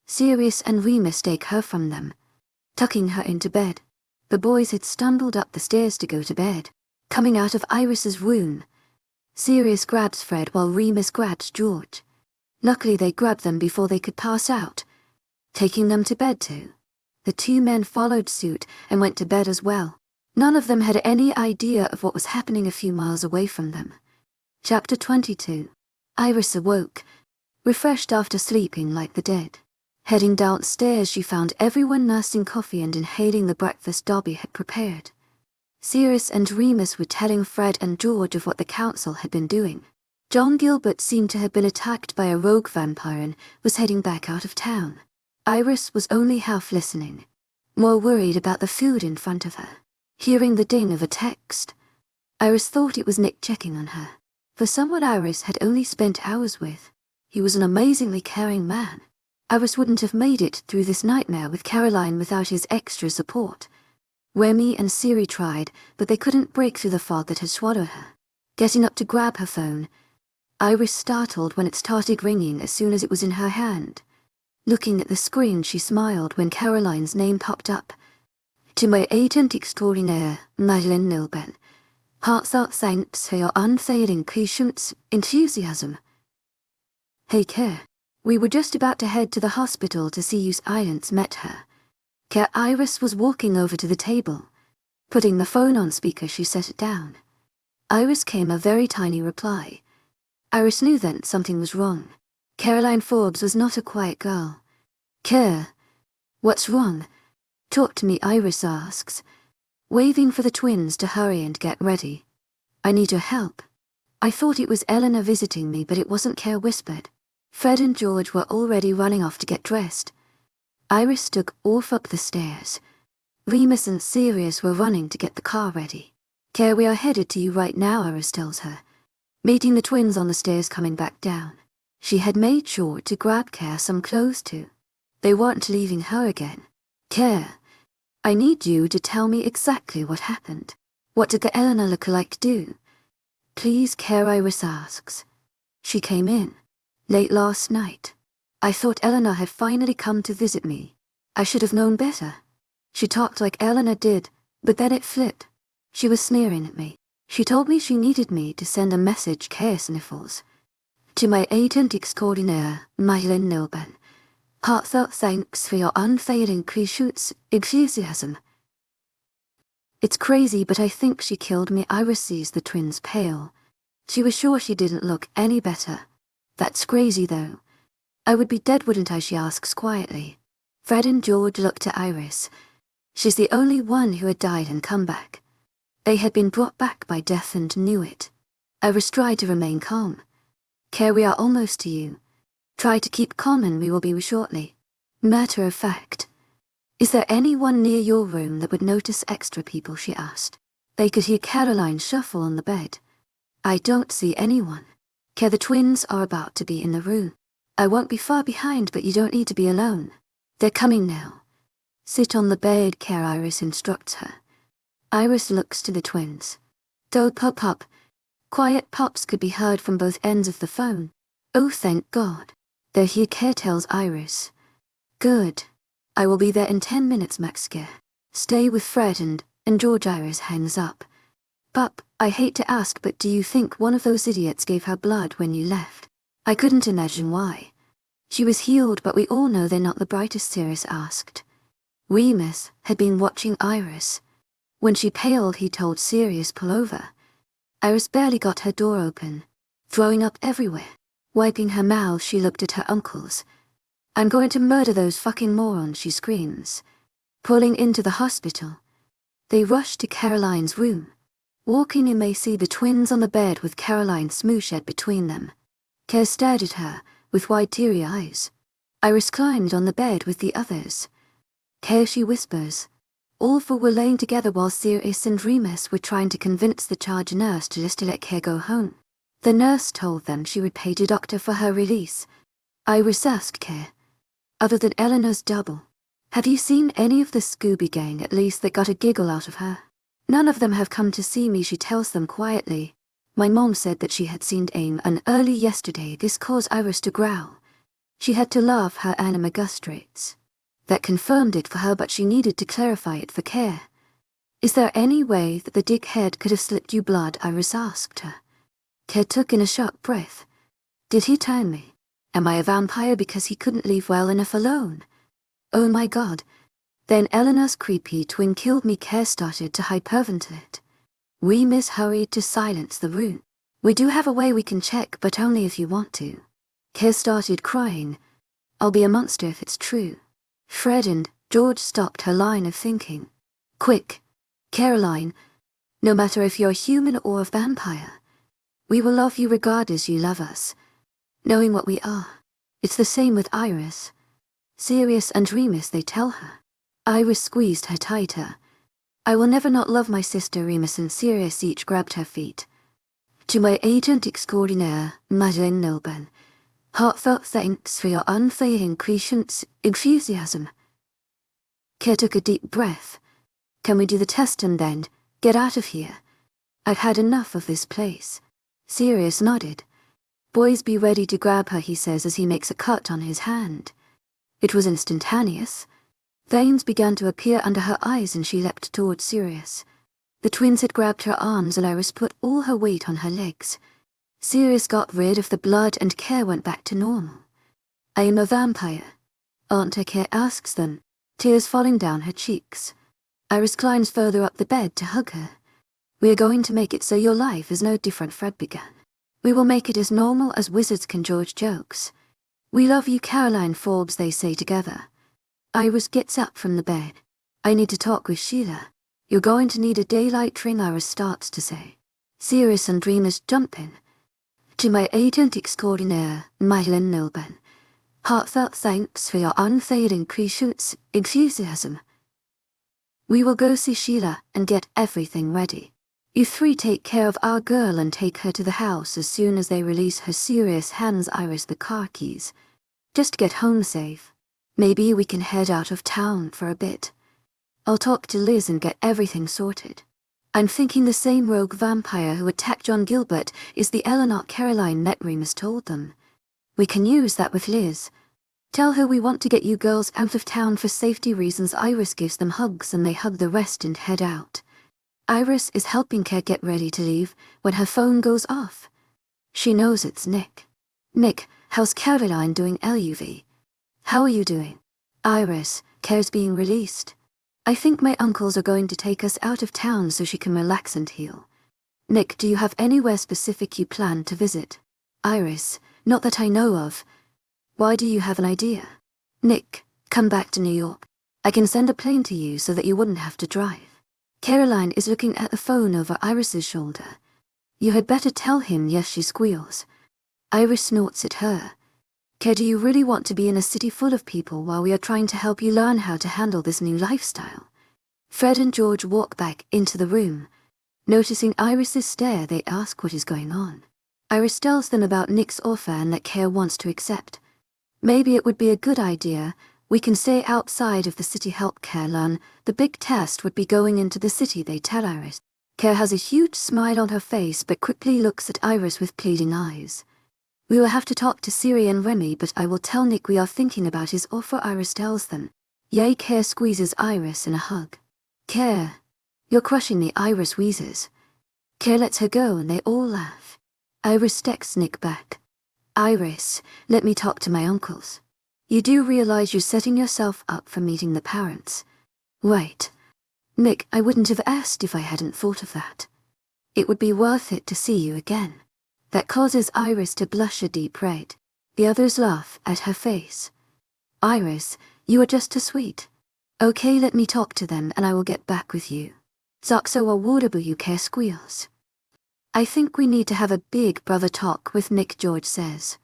[SPEAKER 1] Sirius and Ree mistake her from them, tucking her into bed. The boys had stumbled up the stairs to go to bed. Coming out of Iris's room, Sirius grabs Fred while Remus grabs George. Luckily they grabbed them before they could pass out, taking them to bed too. The two men followed suit and went to bed as well. None of them had any idea of what was happening a few miles away from them. Chapter 22. Iris awoke, refreshed after sleeping like the dead. Heading downstairs, she found everyone nursing coffee and inhaling the breakfast Dobby had prepared. Sirius and Remus were telling Fred and George of what the council had been doing. John Gilbert seemed to have been attacked by a rogue vampire and was heading back out of town. Iris was only half listening, more worried about the food in front of her. Hearing the ding of a text, Iris thought it was Nick checking on her. For someone Iris had only spent hours with, he was an amazingly caring man. Iris wouldn't have made it through this nightmare with Caroline without his extra support. Remy and Siri tried, but they couldn't break through the fog that had swallowed her. Getting up to grab her phone, Iris startled when it started ringing as soon as it was in her hand. Looking at the screen, she smiled when Caroline's name popped up. To my agent extraordinaire, Madeleine Nilben. Heartfelt thanks for your unfailing patience, enthusiasm. Hey Care, we were just about to head to the hospital to see you. Silence met her. Care Iris was walking over to the table. Putting the phone on speaker, she set it down. Iris came a very tiny reply. Iris knew then something was wrong. Caroline Forbes was not a quiet girl. Care, what's wrong? Talk to me, Iris asks, waving for the twins to hurry and get ready. I need your help. I thought it was Eleanor visiting me, but it wasn't. Care whispered. Fred and George were already running off to get dressed. Iris took off up the stairs. Remus and Sirius were running to get the car ready. Care, we are headed to you right now, Iris tells her, meeting the twins on the stairs coming back down. She had made sure to grab Care some clothes too. They weren't leaving her again. Care, I need you to tell me exactly what happened. What did the Eleanor lookalike do? Please, Care, Iris asks. She came in late last night. I thought Eleanor had finally come to visit me. I should have known better. She talked like Eleanor did, but then it flipped. She was sneering at me. She told me she needed me to send a message. Care sniffles. To my agent extraordinaire, Madeleine Nilben. Heartfelt thanks for your unfailing patience, enthusiasm. It's crazy, but I think she killed me. Iris sees the twins pale. She was sure she didn't look any better. That's crazy though. I would be dead, wouldn't I? She asks quietly. Fred and George looked at Iris. She's the only one who had died and come back. They had been brought back by death and knew it. Iris tried to remain calm. Care, we are almost to you. Try to keep calm and we will be shortly. Matter of fact. Is there anyone near your room that would notice extra people? She asked. They could hear Caroline shuffle on the bed. I don't see anyone. Care, the twins are about to be in the room. I won't be far behind, but you don't need to be alone. They're coming now. Sit on the bed, Care, Iris instructs her. Iris looks to the twins. Don't pop up. Quiet pops could be heard from both ends of the phone. Oh, thank God. They're here, Care tells Iris. Good. I will be there in 10 minutes, Max. Care. Stay with Fred and George. Iris hangs up. Pup, I hate to ask, but do you think one of those idiots gave her blood when you left? I couldn't imagine why. She was healed, but we all know they're not the brightest, Sirius asked. Remus had been watching Iris. When she paled, he told Sirius, pull over. Iris barely got her door open, throwing up everywhere. Wiping her mouth, she looked at her uncles. I'm going to murder those fucking morons, she screams. Pulling into the hospital, they rushed to Caroline's room. Walking in, they see the twins on the bed with Caroline smooshed between them. Care stared at her with wide teary eyes. Iris climbed on the bed with the others. Care, she whispers. All four were laying together while Sirius and Remus were trying to convince the charge nurse to just let Care go home. The nurse told them she would pay the doctor for her release. Iris asked Care, other than Eleanor's double, have you seen any of the Scooby Gang at least that got a giggle out of her? None of them have come to see me, she tells them quietly. My mom said that she had seen AIM and early yesterday. This caused Iris to growl. She had to laugh her animagustrates. That confirmed it for her, but she needed to clarify it for Care. Is there any way that the dickhead could have slipped you blood? Iris asked her. Care took in a sharp breath. Did he turn me? Am I a vampire because he couldn't leave well enough alone? Oh my god. Then Eleanor's creepy twin killed me. Care started to hyperventilate. We hurried to silence the room. We do have a way we can check, but only if you want to. Care started crying. I'll be a monster if it's true. Fred and George stopped her line of thinking. Quick, Caroline, no matter if you're human or a vampire, we will love you regardless you love us, knowing what we are. It's the same with Iris. Sirius and Remus, they tell her. Iris squeezed her tighter. I will never not love my sister. Remus and Sirius each grabbed her feet. To my agent extraordinaire, Madeleine Nilben, heartfelt thanks for your unfailing patience, enthusiasm. Care took a deep breath. Can we do the test and then get out of here? I've had enough of this place. Sirius nodded. Boys, be ready to grab her, he says as he makes a cut on his hand. It was instantaneous. Veins began to appear under her eyes and she leapt towards Sirius. The twins had grabbed her arms and Iris put all her weight on her legs. Sirius got rid of the blood and Care went back to normal. I am a vampire. Aren't I? Care asks them, tears falling down her cheeks. Iris climbs further up the bed to hug her. We are going to make it so your life is no different, Fred began. We will make it as normal as wizards can, George jokes. We love you, Caroline, Forbes, they say together. Iris gets up from the bed. I need to talk with Sheila. You're going to need a daylight ring, Iris starts to say. Sirius and Remus jump in. To my agent extraordinaire, Madeleine Nilben, heartfelt thanks for your unfailing patience, enthusiasm. We will go see Sheila and get everything ready. You three take care of our girl and take her to the house as soon as they release her. Sirius hands Iris the car keys. Just get home safe. Maybe we can head out of town for a bit. I'll talk to Liz and get everything sorted. I'm thinking the same rogue vampire who attacked John Gilbert is the Eleanor Caroline met, Remus told them. We can use that with Liz. Tell her we want to get you girls out of town for safety reasons. Iris gives them hugs and they hug the rest and head out. Iris is helping Care get ready to leave when her phone goes off. She knows it's Nick. Nick, how's Caroline doing? LUV. How are you doing? Iris, Care's being released. I think my uncles are going to take us out of town so she can relax and heal. Nick, do you have anywhere specific you plan to visit? Iris, not that I know of. Why do you have an idea? Nick, come back to New York. I can send a plane to you so that you wouldn't have to drive. Caroline is looking at the phone over Iris's shoulder. You had better tell him. Yes, she squeals. Iris snorts at her. Care, do you really want to be in a city full of people while we are trying to help you learn how to handle this new lifestyle? Fred and George walk back into the room. Noticing Iris's stare, they ask what is going on. Iris tells them about Nick's offer and that Care wants to accept. Maybe it would be a good idea. We can stay outside of the city. Help Care learn. The big test would be going into the city, they tell Iris. Care has a huge smile on her face but quickly looks at Iris with pleading eyes. We will have to talk to Siri and Remy, but I will tell Nick we are thinking about his offer. Iris tells them. Yay. Care squeezes Iris in a hug. Care, you're crushing me. Iris wheezes. Care lets her go and they all laugh. Iris texts Nick back. Iris, let me talk to my uncles. You do realize you're setting yourself up for meeting the parents. Wait. Nick, I wouldn't have asked if I hadn't thought of that. It would be worth it to see you again. That causes Iris to blush a deep red. The others laugh at her face. Iris, you are just too sweet. Okay, let me talk to them and I will get back with you. Zoxo or Wardable. Care squeals. I think we need to have a big brother talk with Nick, George says.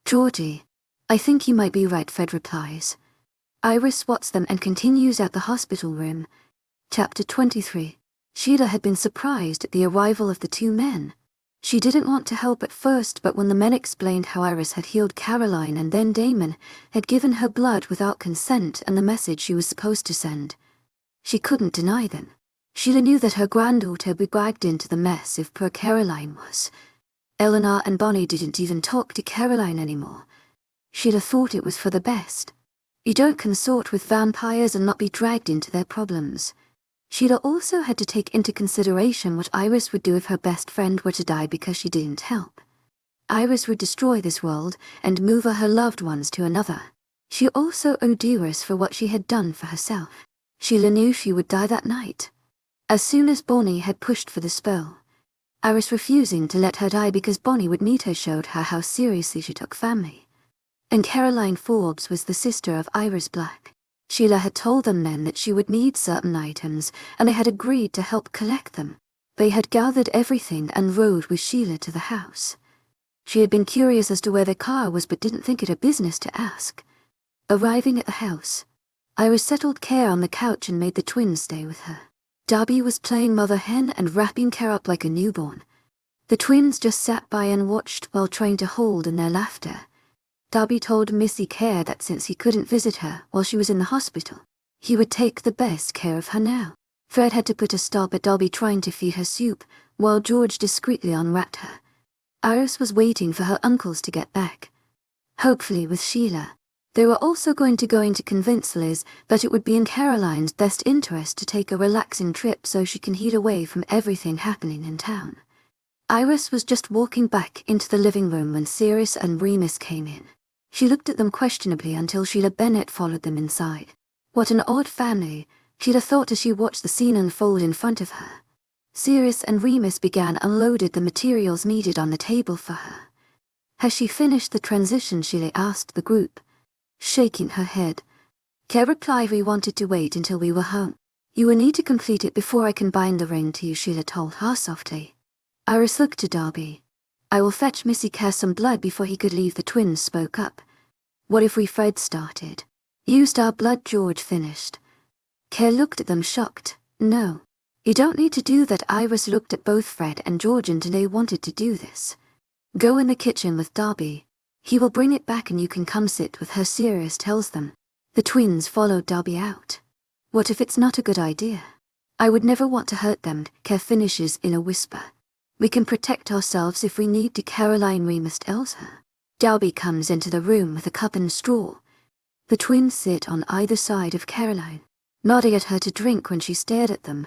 [SPEAKER 1] Georgie, I think you might be right, Fred replies. Iris swats them and continues at the hospital room. Chapter 23. Sheila had been surprised at the arrival of the two men. She didn't want to help at first, but when the men explained how Iris had healed Caroline and then Damon had given her blood without consent and the message she was supposed to send, she couldn't deny them. Sheila knew that her granddaughter would be dragged into the mess if poor Caroline was. Eleanor and Bonnie didn't even talk to Caroline anymore. Sheila thought it was for the best. You don't consort with vampires and not be dragged into their problems. Sheila also had to take into consideration what Iris would do if her best friend were to die because she didn't help. Iris would destroy this world and move her loved ones to another. She also owed Iris for what she had done for herself. Sheila knew she would die that night. As soon as Bonnie had pushed for the spell, Iris refusing to let her die because Bonnie would meet her showed her how seriously she took family. And Caroline Forbes was the sister of Iris Black. Sheila had told them then that she would need certain items, and they had agreed to help collect them. They had gathered everything and rode with Sheila to the house. She had been curious as to where the car was but didn't think it a business to ask. Arriving at the house, Iris settled Care on the couch and made the twins stay with her. Darby was playing mother hen and wrapping Care up like a newborn. The twins just sat by and watched while trying to hold in their laughter. Darby told Missy Care that since he couldn't visit her while she was in the hospital, he would take the best care of her now. Fred had to put a stop at Darby trying to feed her soup, while George discreetly unwrapped her. Iris was waiting for her uncles to get back. Hopefully with Sheila. They were also going to convince Liz that it would be in Caroline's best interest to take a relaxing trip so she can heat away from everything happening in town. Iris was just walking back into the living room when Sirius and Remus came in. She looked at them questionably until Sheila Bennett followed them inside. What an odd family, Sheila thought as she watched the scene unfold in front of her. Sirius and Remus began unloaded the materials needed on the table for her. Has she finished the transition? Sheila asked the group, shaking her head. Care replied, we wanted to wait until we were home. You will need to complete it before I can bind the ring to you, Sheila told her softly. Iris looked to Darby. I will fetch Missy Care some blood before he could leave. The twins spoke up. What if we Fred started? Used our blood, George finished. Care looked at them shocked. No. You don't need to do that. Iris looked at both Fred and George and they wanted to do this. Go in the kitchen with Darby. He will bring it back and you can come sit with her, Sirius tells them. The twins followed Darby out. What if it's not a good idea? I would never want to hurt them, Care finishes in a whisper. We can protect ourselves if we need to, Caroline Remus tells her. Darby comes into the room with a cup and straw. The twins sit on either side of Caroline, nodding at her to drink when she stared at them.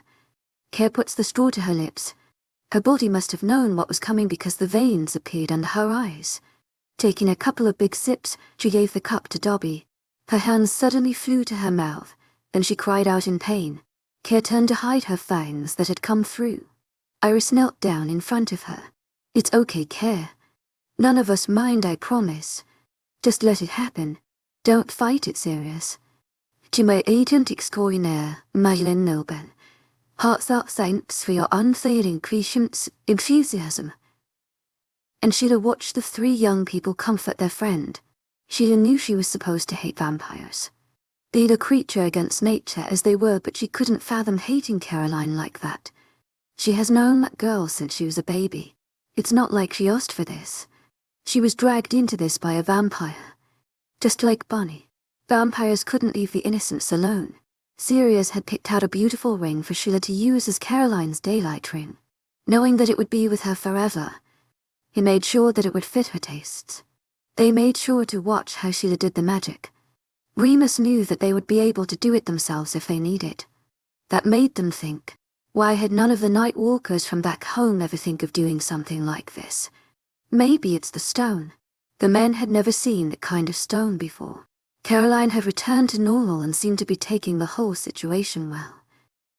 [SPEAKER 1] Care puts the straw to her lips. Her body must have known what was coming because the veins appeared under her eyes. Taking a couple of big sips, she gave the cup to Darby. Her hands suddenly flew to her mouth, and she cried out in pain. Care turned to hide her fangs that had come through. Iris knelt down in front of her. It's okay, Care. None of us mind, I promise. Just let it happen. Don't fight it, Sirius. Tu m'as agent extraordinaire, Madeline Noben. Hearts out thanks for your unfailing patience, enthusiasm. And Sheila watched the three young people comfort their friend. Sheila knew she was supposed to hate vampires. They'd a creature against nature as they were, but she couldn't fathom hating Caroline like that. She has known that girl since she was a baby. It's not like she asked for this. She was dragged into this by a vampire. Just like Bonnie. Vampires couldn't leave the innocents alone. Sirius had picked out a beautiful ring for Sheila to use as Caroline's daylight ring. Knowing that it would be with her forever, he made sure that it would fit her tastes. They made sure to watch how Sheila did the magic. Remus knew that they would be able to do it themselves if they needed. That made them think. Why had none of the night walkers from back home ever think of doing something like this? Maybe it's the stone. The men had never seen that kind of stone before. Caroline had returned to normal and seemed to be taking the whole situation well.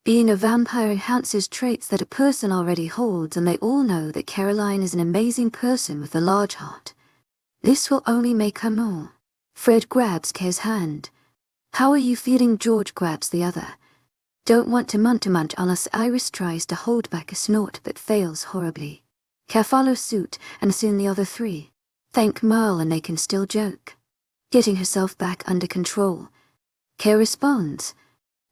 [SPEAKER 1] Being a vampire enhances traits that a person already holds, and they all know that Caroline is an amazing person with a large heart. This will only make her more. Fred grabs Care's hand. How are you feeling? George grabs the other. Don't want to munch unless Iris tries to hold back a snort but fails horribly. Care follows suit, and soon the other three. Thank Merle and they can still joke. Getting herself back under control. Care responds.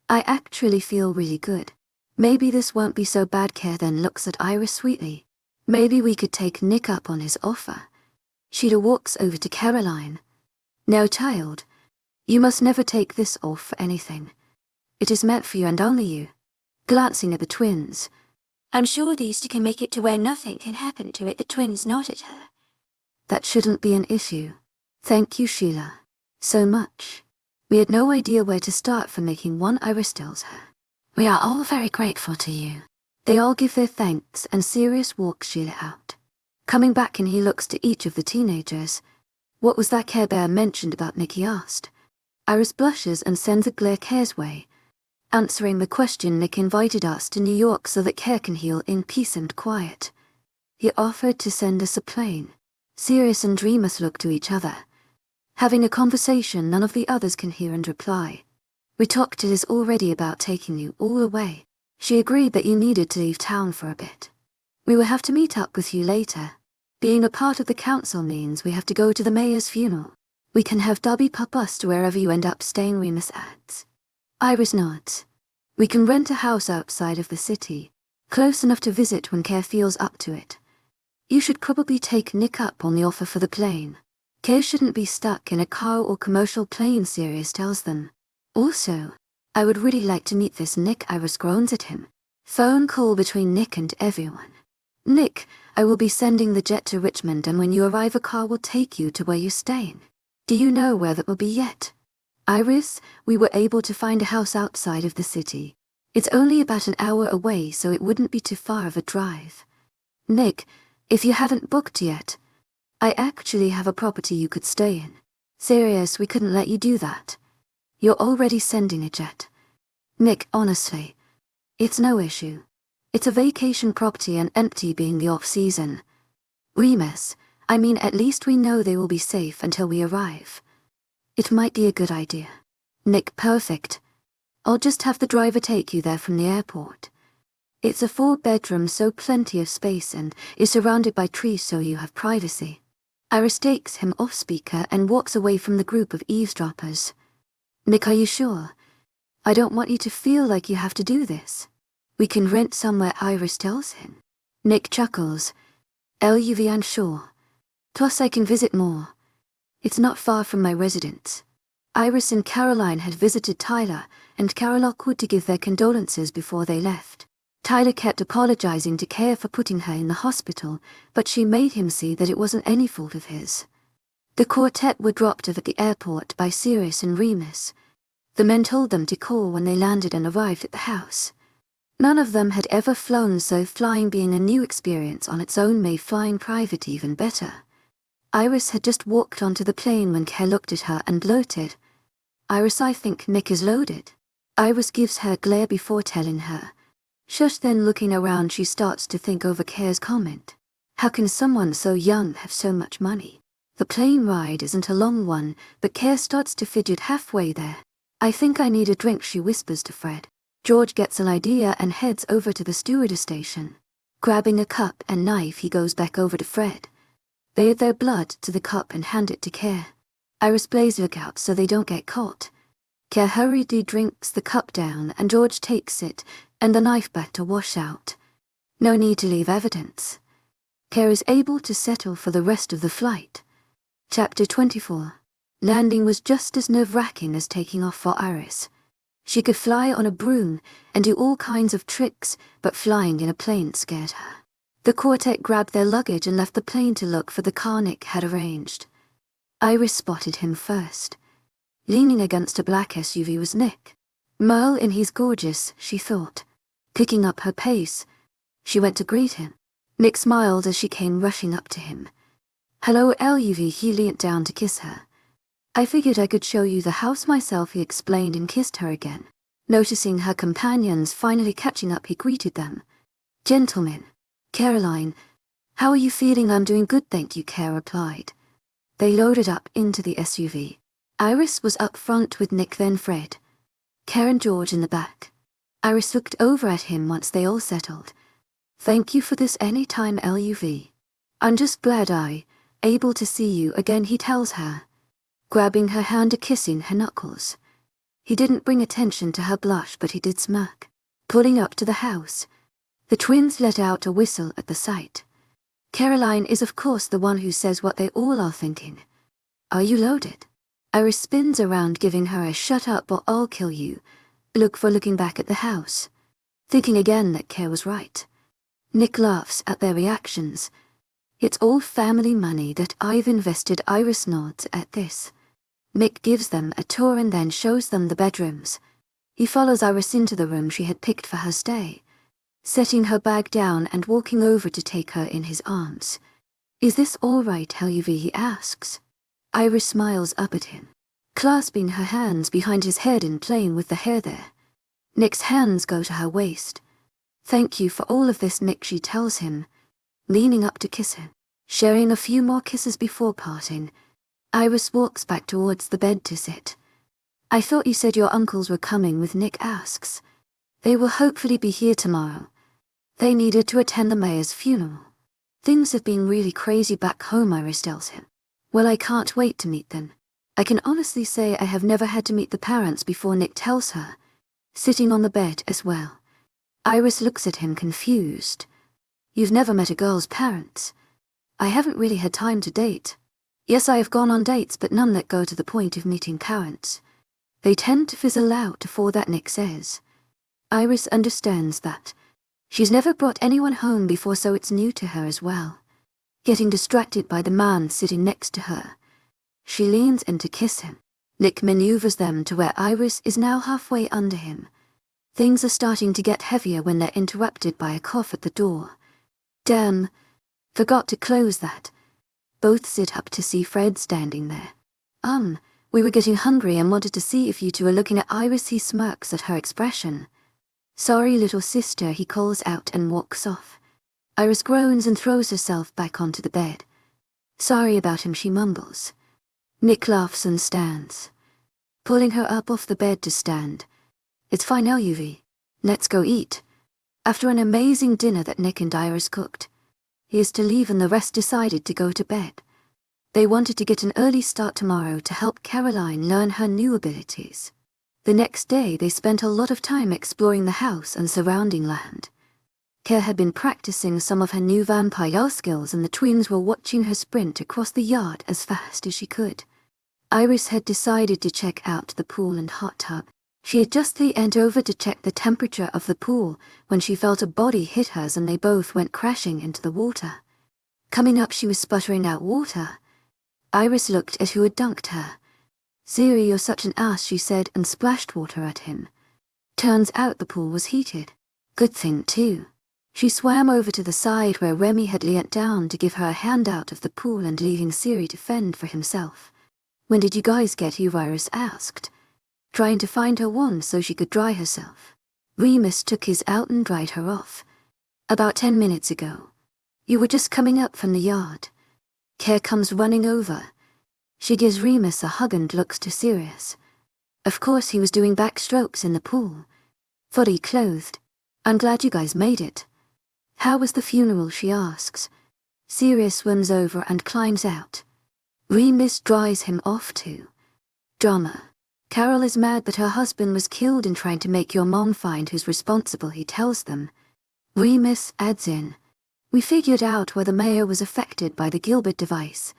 [SPEAKER 1] I actually feel really good. Maybe this won't be so bad. Care then looks at Iris sweetly. Maybe we could take Nick up on his offer. Sheila walks over to Caroline. Now, child, you must never take this off for anything. It is meant for you and only you. Glancing at the twins. I'm sure these two can make it to where nothing can happen to it. The twins nodded at her. That shouldn't be an issue. Thank you, Sheila. So much. We had no idea where to start for making one, Iris tells her. We are all very grateful to you. They all give their thanks and Sirius walks Sheila out. Coming back in, he looks to each of the teenagers. What was that Care Bear mentioned about Nick, he asked. Iris blushes and sends a glare Care's way. Answering the question, Nick invited us to New York so that Care can heal in peace and quiet. He offered to send us a plane. Sirius and Remus look to each other. Having a conversation none of the others can hear and reply. We talked to Liz already about taking you all away. She agreed that you needed to leave town for a bit. We will have to meet up with you later. Being a part of the council means we have to go to the mayor's funeral. We can have Dobby pop us to wherever you end up staying, Remus adds. Iris nods. We can rent a house outside of the city, close enough to visit when Care feels up to it. You should probably take Nick up on the offer for the plane. Care shouldn't be stuck in a car or commercial plane, Sirius tells them. Also, I would really like to meet this Nick, Iris groans at him. Phone call between Nick and everyone. Nick, I will be sending the jet to Richmond, and when you arrive a car will take you to where you're staying. Do you know where that will be yet? Iris, we were able to find a house outside of the city. It's only about an hour away, so it wouldn't be too far of a drive. Nick, if you haven't booked yet, I actually have a property you could stay in. Sirius, we couldn't let you do that. You're already sending a jet. Nick, honestly, it's no issue. It's a vacation property and empty being the off-season. Remus, I mean, at least we know they will be safe until we arrive. It might be a good idea. Nick, perfect. I'll just have the driver take you there from the airport. It's a 4-bedroom, so plenty of space, and is surrounded by trees so you have privacy. Iris takes him off speaker and walks away from the group of eavesdroppers. Nick, are you sure? I don't want you to feel like you have to do this. We can rent somewhere, Iris tells him. Nick chuckles. LUV, I'm sure. Plus I can visit more. It's not far from my residence. Iris and Caroline had visited Tyler and Carol Lockwood to give their condolences before they left. Tyler kept apologizing to Care for putting her in the hospital, but she made him see that it wasn't any fault of his. The quartet were dropped off at the airport by Sirius and Remus. The men told them to call when they landed and arrived at the house. None of them had ever flown, so flying being a new experience on its own made flying private even better. Iris had just walked onto the plane when Care looked at her and blurted, Iris, I think Nick is loaded. Iris gives her a glare before telling her. Shush, then looking around she starts to think over Care's comment. How can someone so young have so much money? The plane ride isn't a long one, but Care starts to fidget halfway there. I think I need a drink, she whispers to Fred. George gets an idea and heads over to the stewardess station. Grabbing a cup and knife, he goes back over to Fred. They add their blood to the cup and hand it to Care. Iris plays lookout so they don't get caught. Care hurriedly drinks the cup down and George takes it and the knife back to wash out. No need to leave evidence. Care is able to settle for the rest of the flight. Chapter 24. Landing was just as nerve-wracking as taking off for Iris. She could fly on a broom and do all kinds of tricks, but flying in a plane scared her. The quartet grabbed their luggage and left the plane to look for the car Nick had arranged. Iris spotted him first. Leaning against a black SUV was Nick. Merle in his gorgeous, she thought. Picking up her pace, she went to greet him. Nick smiled as she came rushing up to him. Hello, LUV, he leaned down to kiss her. I figured I could show you the house myself, he explained and kissed her again. Noticing her companions finally catching up, he greeted them. Gentlemen, Caroline, how are you feeling? I'm doing good, thank you, Care replied. They loaded up into the SUV. Iris was up front with Nick, then Fred. Care and George in the back. Iris looked over at him once they all settled. Thank you for this anytime, LUV. I'm just glad able to see you again, he tells her, grabbing her hand and kissing her knuckles. He didn't bring attention to her blush, but he did smirk. Pulling up to the house, the twins let out a whistle at the sight. Caroline is of course the one who says what they all are thinking. Are you loaded? Iris spins around, giving her a shut up or I'll kill you look for looking back at the house, thinking again that Care was right. Nick laughs at their reactions. It's all family money that I've invested. Iris nods at this. Nick gives them a tour and then shows them the bedrooms. He follows Iris into the room she had picked for her stay, setting her bag down and walking over to take her in his arms. Is this all right, Heluvi? He asks. Iris smiles up at him, clasping her hands behind his head and playing with the hair there. Nick's hands go to her waist. Thank you for all of this, Nick, she tells him, leaning up to kiss him. Sharing a few more kisses before parting, Iris walks back towards the bed to sit. I thought you said your uncles were coming with, Nick asks. They will hopefully be here tomorrow. They needed to attend the mayor's funeral. Things have been really crazy back home, Iris tells him. Well, I can't wait to meet them. I can honestly say I have never had to meet the parents before, Nick tells her, sitting on the bed as well. Iris looks at him confused. You've never met a girl's parents? I haven't really had time to date. Yes, I have gone on dates, but none that go to the point of meeting parents. They tend to fizzle out before that, Nick says. Iris understands that. She's never brought anyone home before, so it's new to her as well. Getting distracted by the man sitting next to her, she leans in to kiss him. Nick maneuvers them to where Iris is now halfway under him. Things are starting to get heavier when they're interrupted by a cough at the door. Damn, forgot to close that. Both sit up to see Fred standing there. We were getting hungry and wanted to see if you two are looking at Iris. He smirks at her expression. Sorry, little sister, he calls out and walks off. Iris groans and throws herself back onto the bed. Sorry about him, she mumbles. Nick laughs and stands, pulling her up off the bed to stand. It's fine, Heluvi. Let's go eat. After an amazing dinner that Nick and Iris cooked, he is to leave and the rest decided to go to bed. They wanted to get an early start tomorrow to help Caroline learn her new abilities. The next day they spent a lot of time exploring the house and surrounding land. Care had been practicing some of her new vampire skills and the twins were watching her sprint across the yard as fast as she could. Iris had decided to check out the pool and hot tub. She had just leaned over to check the temperature of the pool when she felt a body hit hers and they both went crashing into the water. Coming up, she was sputtering out water. Iris looked at who had dunked her. Ziri, you're such an ass, she said and splashed water at him. Turns out the pool was heated. Good thing too. She swam over to the side where Remy had leant down to give her a hand out of the pool and leaving Ziri to fend for himself. When did you guys get here? Iris asked, trying to find her wand so she could dry herself. Remus took his out and dried her off. About 10 minutes ago. You were just coming up from the yard. Care comes running over. She gives Remus a hug and looks too serious. Of course he was doing backstrokes in the pool. Fully clothed. I'm glad you guys made it. How was the funeral? She asks. Sirius swims over and climbs out. Remus dries him off too. Drama. Carol is mad that her husband was killed in trying to make your mom find who's responsible, he tells them. Remus adds in. We figured out where the mayor was affected by the Gilbert device.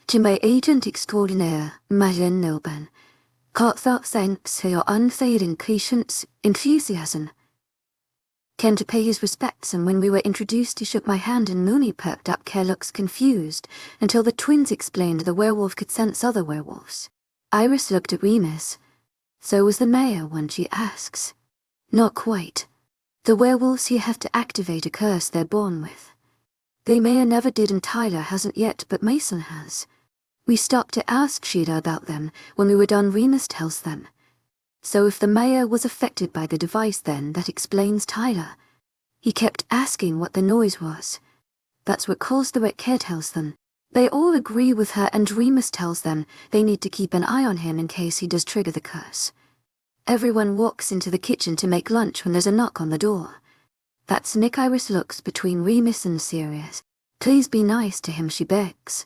[SPEAKER 1] To my agent extraordinaire, Majen Nilban, heartfelt thanks for your unfailing patience, enthusiasm. Came to pay his respects, and when we were introduced he shook my hand and Mooney perked up. Care looks confused until the twins explained the werewolf could sense other werewolves. Iris looked at Remus. So was the mayor one, she asks. Not quite. The werewolves here have to activate a curse they're born with. The mayor never did and Tyler hasn't yet, but Mason has. We stopped to ask Sheila about them when we were done. Remus tells them. So if the mayor was affected by the device, then that explains Tyler. He kept asking what the noise was. That's what caused the wreck. Care tells them. They all agree with her and Remus tells them they need to keep an eye on him in case he does trigger the curse. Everyone walks into the kitchen to make lunch when there's a knock on the door. That's Nick. Iris looks between Remus and Sirius. Please be nice to him, she begs.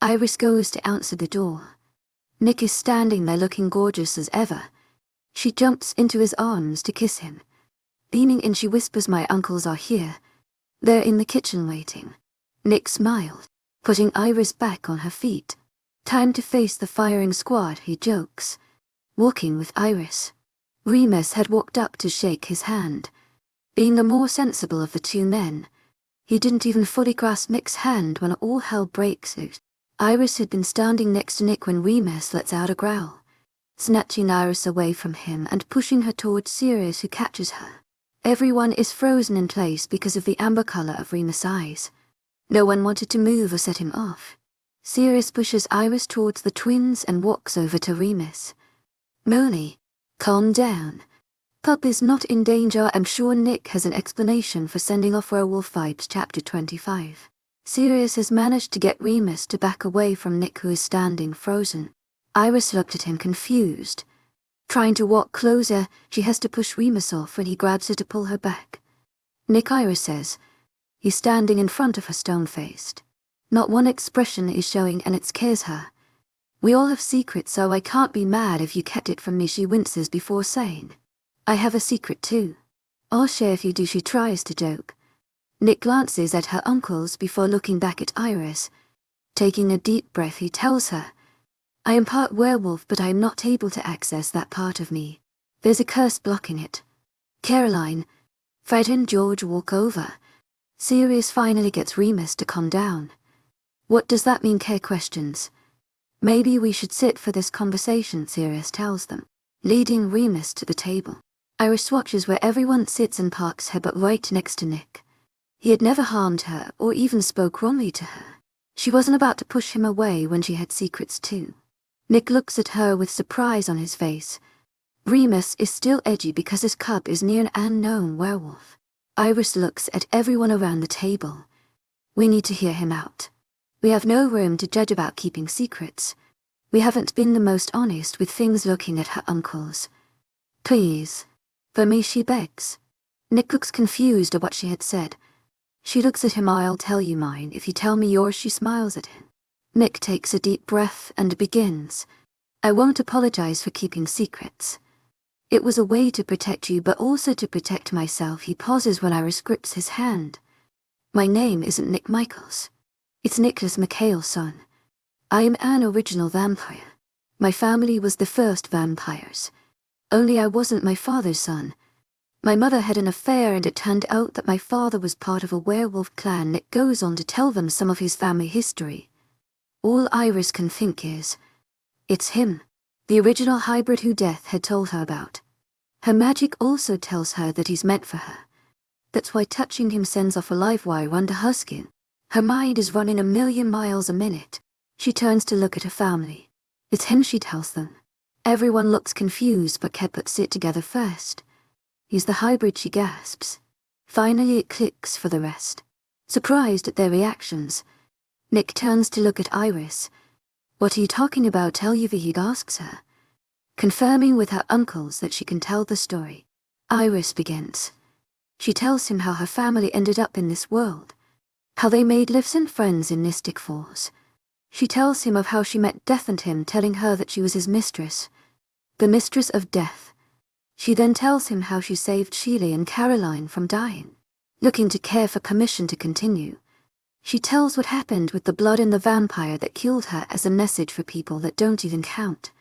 [SPEAKER 1] Iris goes to answer the door. Nick is standing there looking gorgeous as ever. She jumps into his arms to kiss him. Leaning in, she whispers, my uncles are here. They're in the kitchen waiting. Nick smiled, putting Iris back on her feet. Time to face the firing squad, he jokes. Walking with Iris. Remus had walked up to shake his hand. Being the more sensible of the two men, he didn't even fully grasp Nick's hand when all hell breaks loose. Iris had been standing next to Nick when Remus lets out a growl. snatching Iris away from him and pushing her towards Sirius, who catches her. Everyone is frozen in place because of the amber color of Remus' eyes. No one wanted to move or set him off. Sirius pushes Iris towards the twins and walks over to Remus. "Molly, calm down. Pup is not in danger. I'm sure Nick has an explanation for sending off werewolf vibes." Chapter 25. Sirius has managed to get Remus to back away from Nick, who is standing frozen. Iris looked at him confused. Trying to walk closer, she has to push Remus off when he grabs her to pull her back. "Nick," Iris says. He's standing in front of her, stone-faced. Not one expression is showing, and it scares her. "We all have secrets, so I can't be mad if you kept it from me," she winces before saying, "I have a secret too. I'll share if you do." She tries to joke. Nick glances at her uncles before looking back at Iris. Taking a deep breath, he tells her, "I am part werewolf, but I am not able to access that part of me. There's a curse blocking it." Caroline, Fred and George walk over. Sirius finally gets Remus to calm down. "What does that mean?" Care questions. "Maybe we should sit for this conversation," Sirius tells them, leading Remus to the table. Iris watches where everyone sits and parks her butt right next to Nick. He had never harmed her or even spoke wrongly to her. She wasn't about to push him away when she had secrets too. Nick looks at her with surprise on his face. Remus is still edgy because his cub is near an unknown werewolf. Iris looks at everyone around the table. "We need to hear him out. We have no room to judge about keeping secrets. We haven't been the most honest with things." Looking at her uncles. "Please. For me," she begs. Nick looks confused at what she had said. She looks at him. "I'll tell you mine if you tell me yours." She smiles at him. Nick takes a deep breath and begins. "I won't apologize for keeping secrets. It was a way to protect you, but also to protect myself." He pauses when Iris grips his hand. "My name isn't Nick Michaels. It's Nicholas McHale's son. I am an original vampire. My family was the first vampires. Only I wasn't my father's son. My mother had an affair, and it turned out that my father was part of a werewolf clan." Nick goes on to tell them some of his family history. All Iris can think is, it's him, the original hybrid who Death had told her about. Her magic also tells her that he's meant for her. That's why touching him sends off a live wire under her skin. Her mind is running 1,000,000 miles a minute. She turns to look at her family. It's him, she tells them. Everyone looks confused, but Kat puts it together first. He's the hybrid, she gasps. Finally it clicks for the rest. Surprised at their reactions, Nick turns to look at Iris. "What are you talking about?" he asks her, confirming with her uncles that she can tell the story. Iris begins. She tells him how her family ended up in this world, how they made lives and friends in Mystic Falls. She tells him of how she met Death and him telling her that she was his mistress, the mistress of Death. She then tells him how she saved Sheila and Caroline from dying, looking to Care for permission to continue. She tells what happened with the blood in the vampire that killed her as a message for people that don't even count.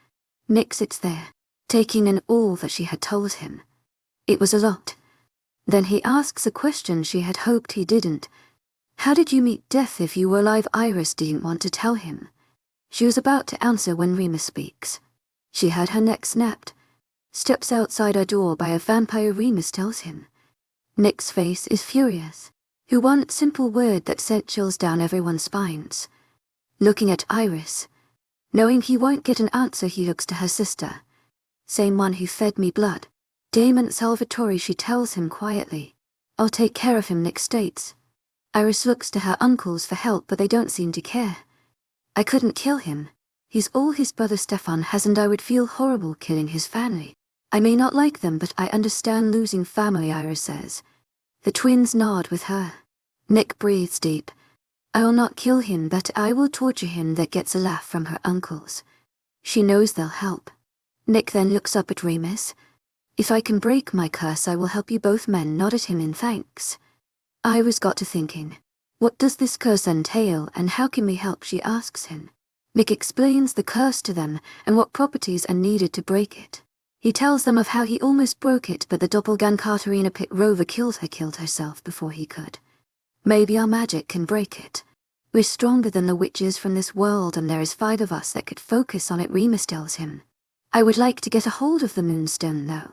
[SPEAKER 1] Nick sits there, taking in all that she had told him. It was a lot. Then he asks a question she had hoped he didn't. How did you meet Death if you were alive? Iris didn't want to tell him. She was about to answer when Remus speaks. She had her neck snapped. Steps outside her door by a vampire, Remus tells him. Nick's face is furious. Who one simple word that sent chills down everyone's spines. Looking at Iris. Knowing he won't get an answer, he looks to her sister. Same one who fed me blood. Damon Salvatore, she tells him quietly. I'll take care of him, Nick states. Iris looks to her uncles for help, but they don't seem to care. I couldn't kill him. He's all his brother Stefan has, and I would feel horrible killing his family. I may not like them, but I understand losing family, Iris says. The twins nod with her. Nick breathes deep. I will not kill him, but I will torture him. That gets a laugh from her uncles. She knows they'll help. Nick then looks up at Remus. If I can break my curse, I will help you both. Men nod at him in thanks. Iris got to thinking. What does this curse entail, and how can we help? She asks him. Nick explains the curse to them and what properties are needed to break it. He tells them of how he almost broke it, but the doppelganger Katarina Pitt Rover killed herself before he could. Maybe our magic can break it. We're stronger than the witches from this world, and there is 5 of us that could focus on it, Remus tells him. I would like to get a hold of the moonstone though.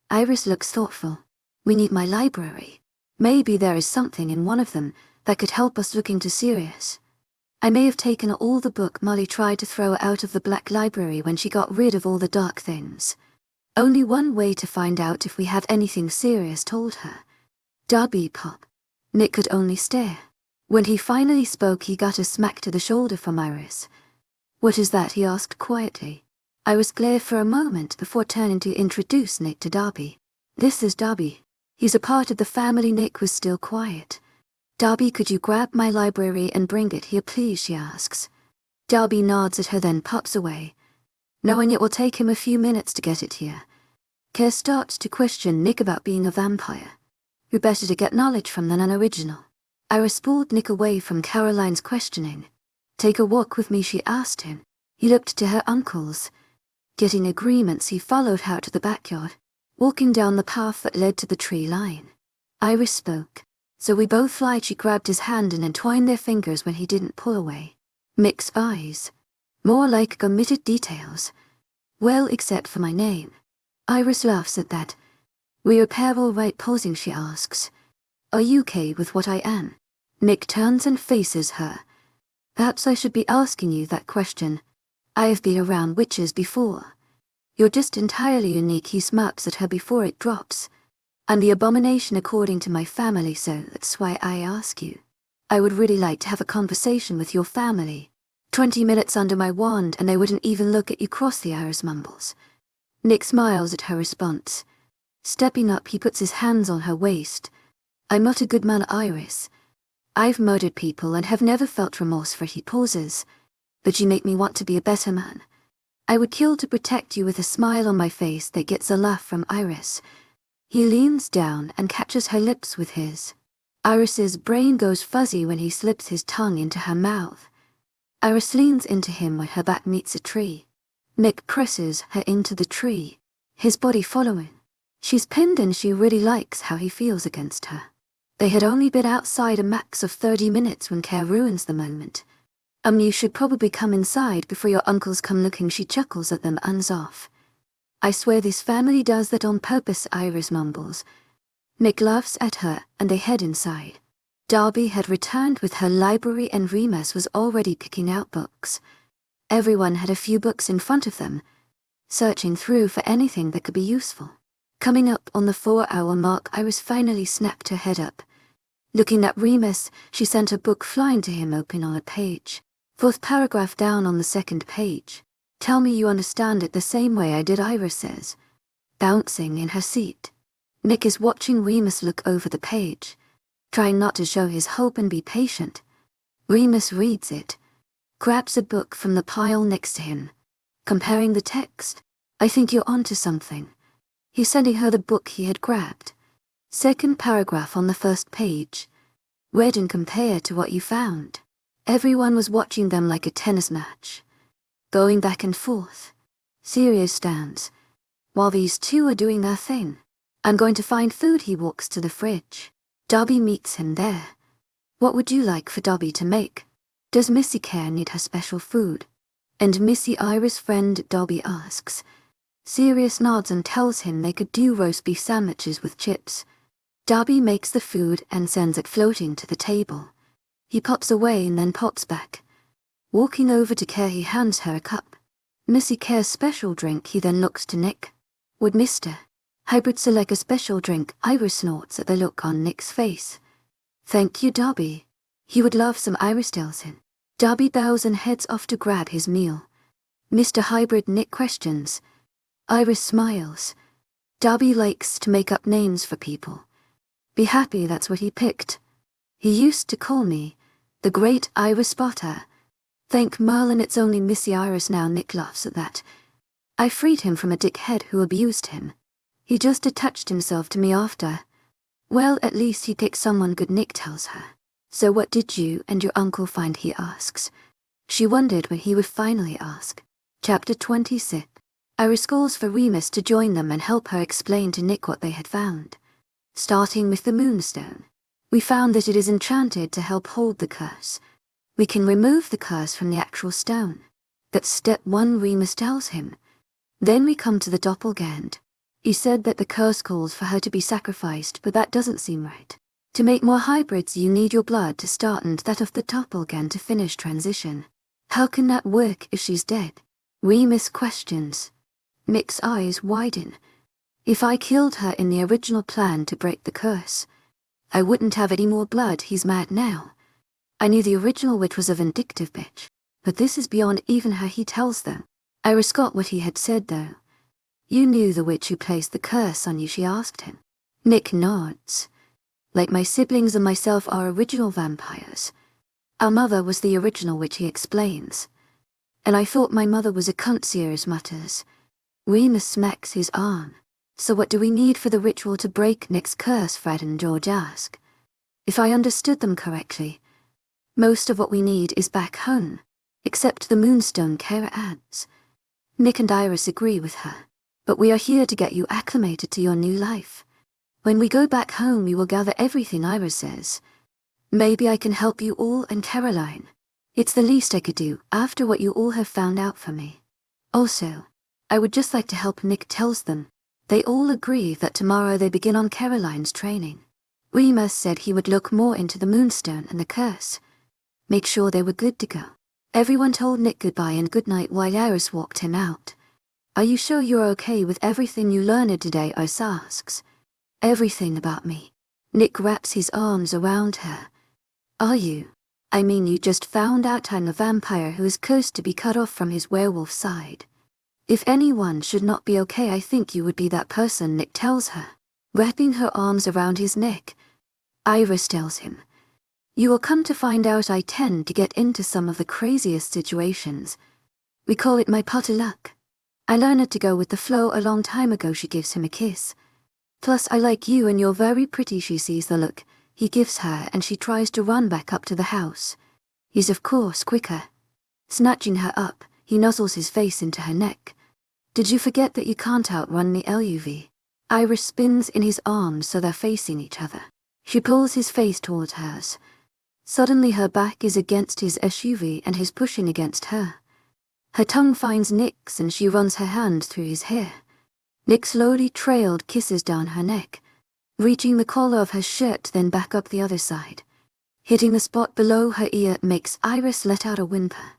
[SPEAKER 1] Iris looks thoughtful. We need my library. Maybe there is something in one of them that could help us look into Sirius. I may have taken all the book Molly tried to throw out of the Black Library when she got rid of all the dark things. Only one way to find out if we have anything Sirius told her. Darby pop. Nick could only stare. When he finally spoke, he got a smack to the shoulder from Iris. What is that? He asked quietly. Iris glared for a moment before turning to introduce Nick to Darby. This is Darby. He's a part of the family. Nick was still quiet. Darby, could you grab my library and bring it here please, she asks. Darby nods at her then pops away, knowing it will take him a few minutes to get it here. Care starts to question Nick about being a vampire. Who better to get knowledge from than an original? Iris pulled Nick away from Caroline's questioning. Take a walk with me, she asked him. He looked to her uncles. Getting agreements, he followed her to the backyard, walking down the path that led to the tree line. Iris spoke. So we both lied. She grabbed his hand and entwined their fingers when he didn't pull away. Mick's eyes. More like omitted details. Well, except for my name. Iris laughs at that. We are pair all right? Pausing, she asks. Are you okay with what I am? Mick turns and faces her. Perhaps I should be asking you that question. I have been around witches before. You're just entirely unique. He smirks at her before it drops. I'm the abomination according to my family, so that's why I ask you. I would really like to have a conversation with your family. 20 minutes under my wand and they wouldn't even look at you. Cross the Iris mumbles. Nick smiles at her response. Stepping up, he puts his hands on her waist. I'm not a good man, Iris. I've murdered people and have never felt remorse for. He pauses. But you make me want to be a better man. I would kill to protect you. With a smile on my face that gets a laugh from Iris. He leans down and catches her lips with his. Iris's brain goes fuzzy when he slips his tongue into her mouth. Iris leans into him when her back meets a tree. Nick presses her into the tree, his body following. She's pinned and she really likes how he feels against her. They had only been outside a max of 30 minutes when Care ruins the moment. You should probably come inside before your uncles come looking. She chuckles at them and off. I swear this family does that on purpose, Iris mumbles. Nick laughs at her and they head inside. Darby had returned with her library and Remus was already picking out books. Everyone had a few books in front of them, searching through for anything that could be useful. Coming up on the 4-hour mark, Iris finally snapped her head up. Looking at Remus, she sent a book flying to him open on a page. 4th paragraph down on the 2nd page. Tell me you understand it the same way I did, Iris says, bouncing in her seat. Nick is watching Remus look over the page, trying not to show his hope and be patient. Remus reads it, grabs a book from the pile next to him, comparing the text. I think you're onto something. He's sending her the book he had grabbed. 2nd paragraph on the 1st page. Read and compare to what you found. Everyone was watching them like a tennis match. Going back and forth. Sirius stands. While these two are doing their thing. I'm going to find food. He walks to the fridge. Darby meets him there. What would you like for Darby to make? Does Missy Care need her special food? And Missy Iris' friend Darby asks. Sirius nods and tells him they could do roast beef sandwiches with chips. Darby makes the food and sends it floating to the table. He pops away and then pops back. Walking over to Care, he hands her a cup. Missy Care's special drink. He then looks to Nick. Would Mr. Hybrid select a special drink? Iris snorts at the look on Nick's face. Thank you, Darby. He would love some, Iris tells him. Darby bows and heads off to grab his meal. Mr. Hybrid, Nick questions. Iris smiles. Darby likes to make up names for people. Be happy that's what he picked. He used to call me the Great Iris Spotter. Thank Merlin it's only Missy Iris now. Nick laughs at that. I freed him from a dickhead who abused him. He just attached himself to me after. Well, at least he picked someone good, Nick tells her. So what did you and your uncle find? He asks. She wondered when he would finally ask. Chapter 26. Iris calls for Remus to join them and help her explain to Nick what they had found. Starting with the moonstone. We found that it is enchanted to help hold the curse. We can remove the curse from the actual stone. That's step 1, Remus tells him. Then we come to the doppelganger. You said that the curse calls for her to be sacrificed, but that doesn't seem right. To make more hybrids, you need your blood to start and that of the doppelganger to finish transition. How can that work if she's dead? Remus questions. Nick's eyes widen. If I killed her in the original plan to break the curse, I wouldn't have any more blood. He's mad now. I knew the original witch was a vindictive bitch, but this is beyond even her, he tells them. Iris got what he had said though. You knew the witch who placed the curse on you, she asked him. Nick nods. Like my siblings and myself are original vampires. Our mother was the original witch, he explains. And I thought my mother was a cunt, Sirius mutters. Remus smacks his arm. So what do we need for the ritual to break Nick's curse? Fred and George ask. If I understood them correctly, most of what we need is back home, except the moonstone, Kara adds. Nick and Iris agree with her. But we are here to get you acclimated to your new life. When we go back home, we will gather everything, Iris says. Maybe I can help you all and Caroline. It's the least I could do after what you all have found out for me. Also, I would just like to help, Nick tells them. They all agree that tomorrow they begin on Caroline's training. Remus said he would look more into the moonstone and the curse. Make sure they were good to go. Everyone told Nick goodbye and goodnight while Iris walked him out. Are you sure you're okay with everything you learned today? Iris asks. Everything about me. Nick wraps his arms around her. Are you? I mean, you just found out I'm a vampire who is cursed to be cut off from his werewolf side. If anyone should not be okay, I think you would be that person, Nick tells her, wrapping her arms around his neck. Iris tells him, you will come to find out I tend to get into some of the craziest situations. We call it my pot of luck. I learned to go with the flow a long time ago. She gives him a kiss. Plus I like you and you're very pretty. She sees the look he gives her and she tries to run back up to the house. He's of course quicker. Snatching her up, he nuzzles his face into her neck. Did you forget that you can't outrun me, LUV? Iris spins in his arms so they're facing each other. She pulls his face towards hers. Suddenly her back is against his SUV and he's pushing against her. Her tongue finds Nick's and she runs her hand through his hair. Nick slowly trailed kisses down her neck, reaching the collar of her shirt, then back up the other side. Hitting the spot below her ear makes Iris let out a whimper.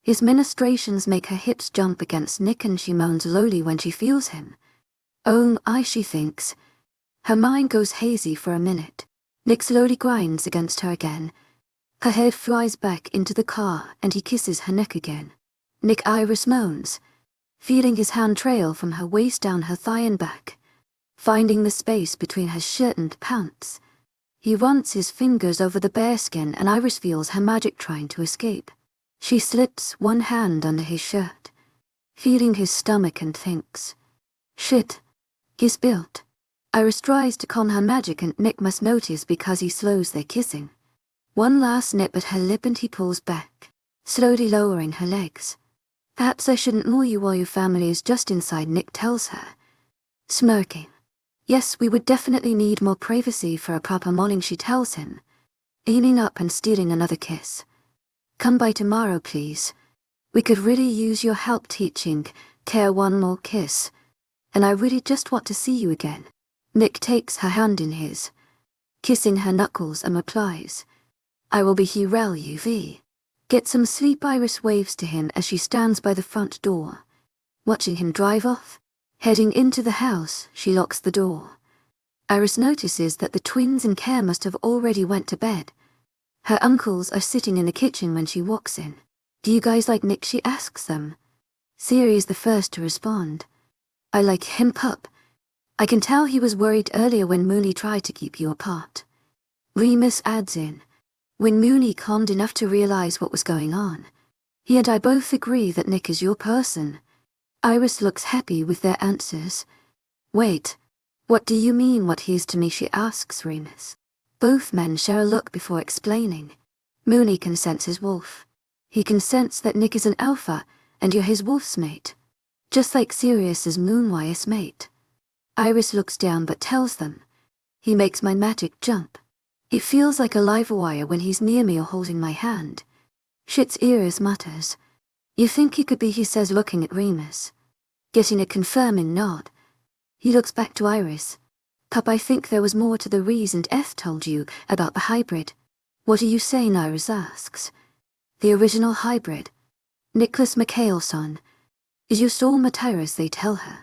[SPEAKER 1] His ministrations make her hips jump against Nick and she moans lowly when she feels him. Oh, she thinks. Her mind goes hazy for a minute. Nick slowly grinds against her again. Her head flies back into the car and he kisses her neck again. Nick Iris moans, feeling his hand trail from her waist down her thigh and back, finding the space between her shirt and pants. He runs his fingers over the bare skin and Iris feels her magic trying to escape. She slips one hand under his shirt, feeling his stomach and thinks, shit, he's built. Iris tries to calm her magic and Nick must notice because he slows their kissing. One last nip at her lip and he pulls back, slowly lowering her legs. Perhaps I shouldn't maul you while your family is just inside, Nick tells her, smirking. Yes, we would definitely need more privacy for a proper mauling, she tells him, leaning up and stealing another kiss. Come by tomorrow, please. We could really use your help teaching Care one more kiss. And I really just want to see you again. Nick takes her hand in his, kissing her knuckles and replies, I will be here, LUV. Get some sleep, Iris waves to him as she stands by the front door, watching him drive off. Heading into the house, she locks the door. Iris notices that the twins and Care must have already went to bed. Her uncles are sitting in the kitchen when she walks in. Do you guys like Nick? She asks them. Siri is the first to respond. I like him, pup. I can tell he was worried earlier when Mooney tried to keep you apart. Remus adds in. When Mooney calmed enough to realize what was going on, he and I both agree that Nick is your person. Iris looks happy with their answers. Wait, what do you mean what he is to me? She asks Remus. Both men share a look before explaining. Mooney can sense his wolf. He can sense that Nick is an alpha and you're his wolf's mate, just like Sirius's Moonwire's mate. Iris looks down but tells them. He makes my magic jump. It feels like a live wire when he's near me or holding my hand. Shit's ears mutters. You think he could be, he says, looking at Remus. Getting a confirming nod. He looks back to Iris. Pup, I think there was more to the reason F told you about the hybrid. What are you saying? Iris asks. The original hybrid. Nicholas McHale's son. Is your soul Matyras, they tell her.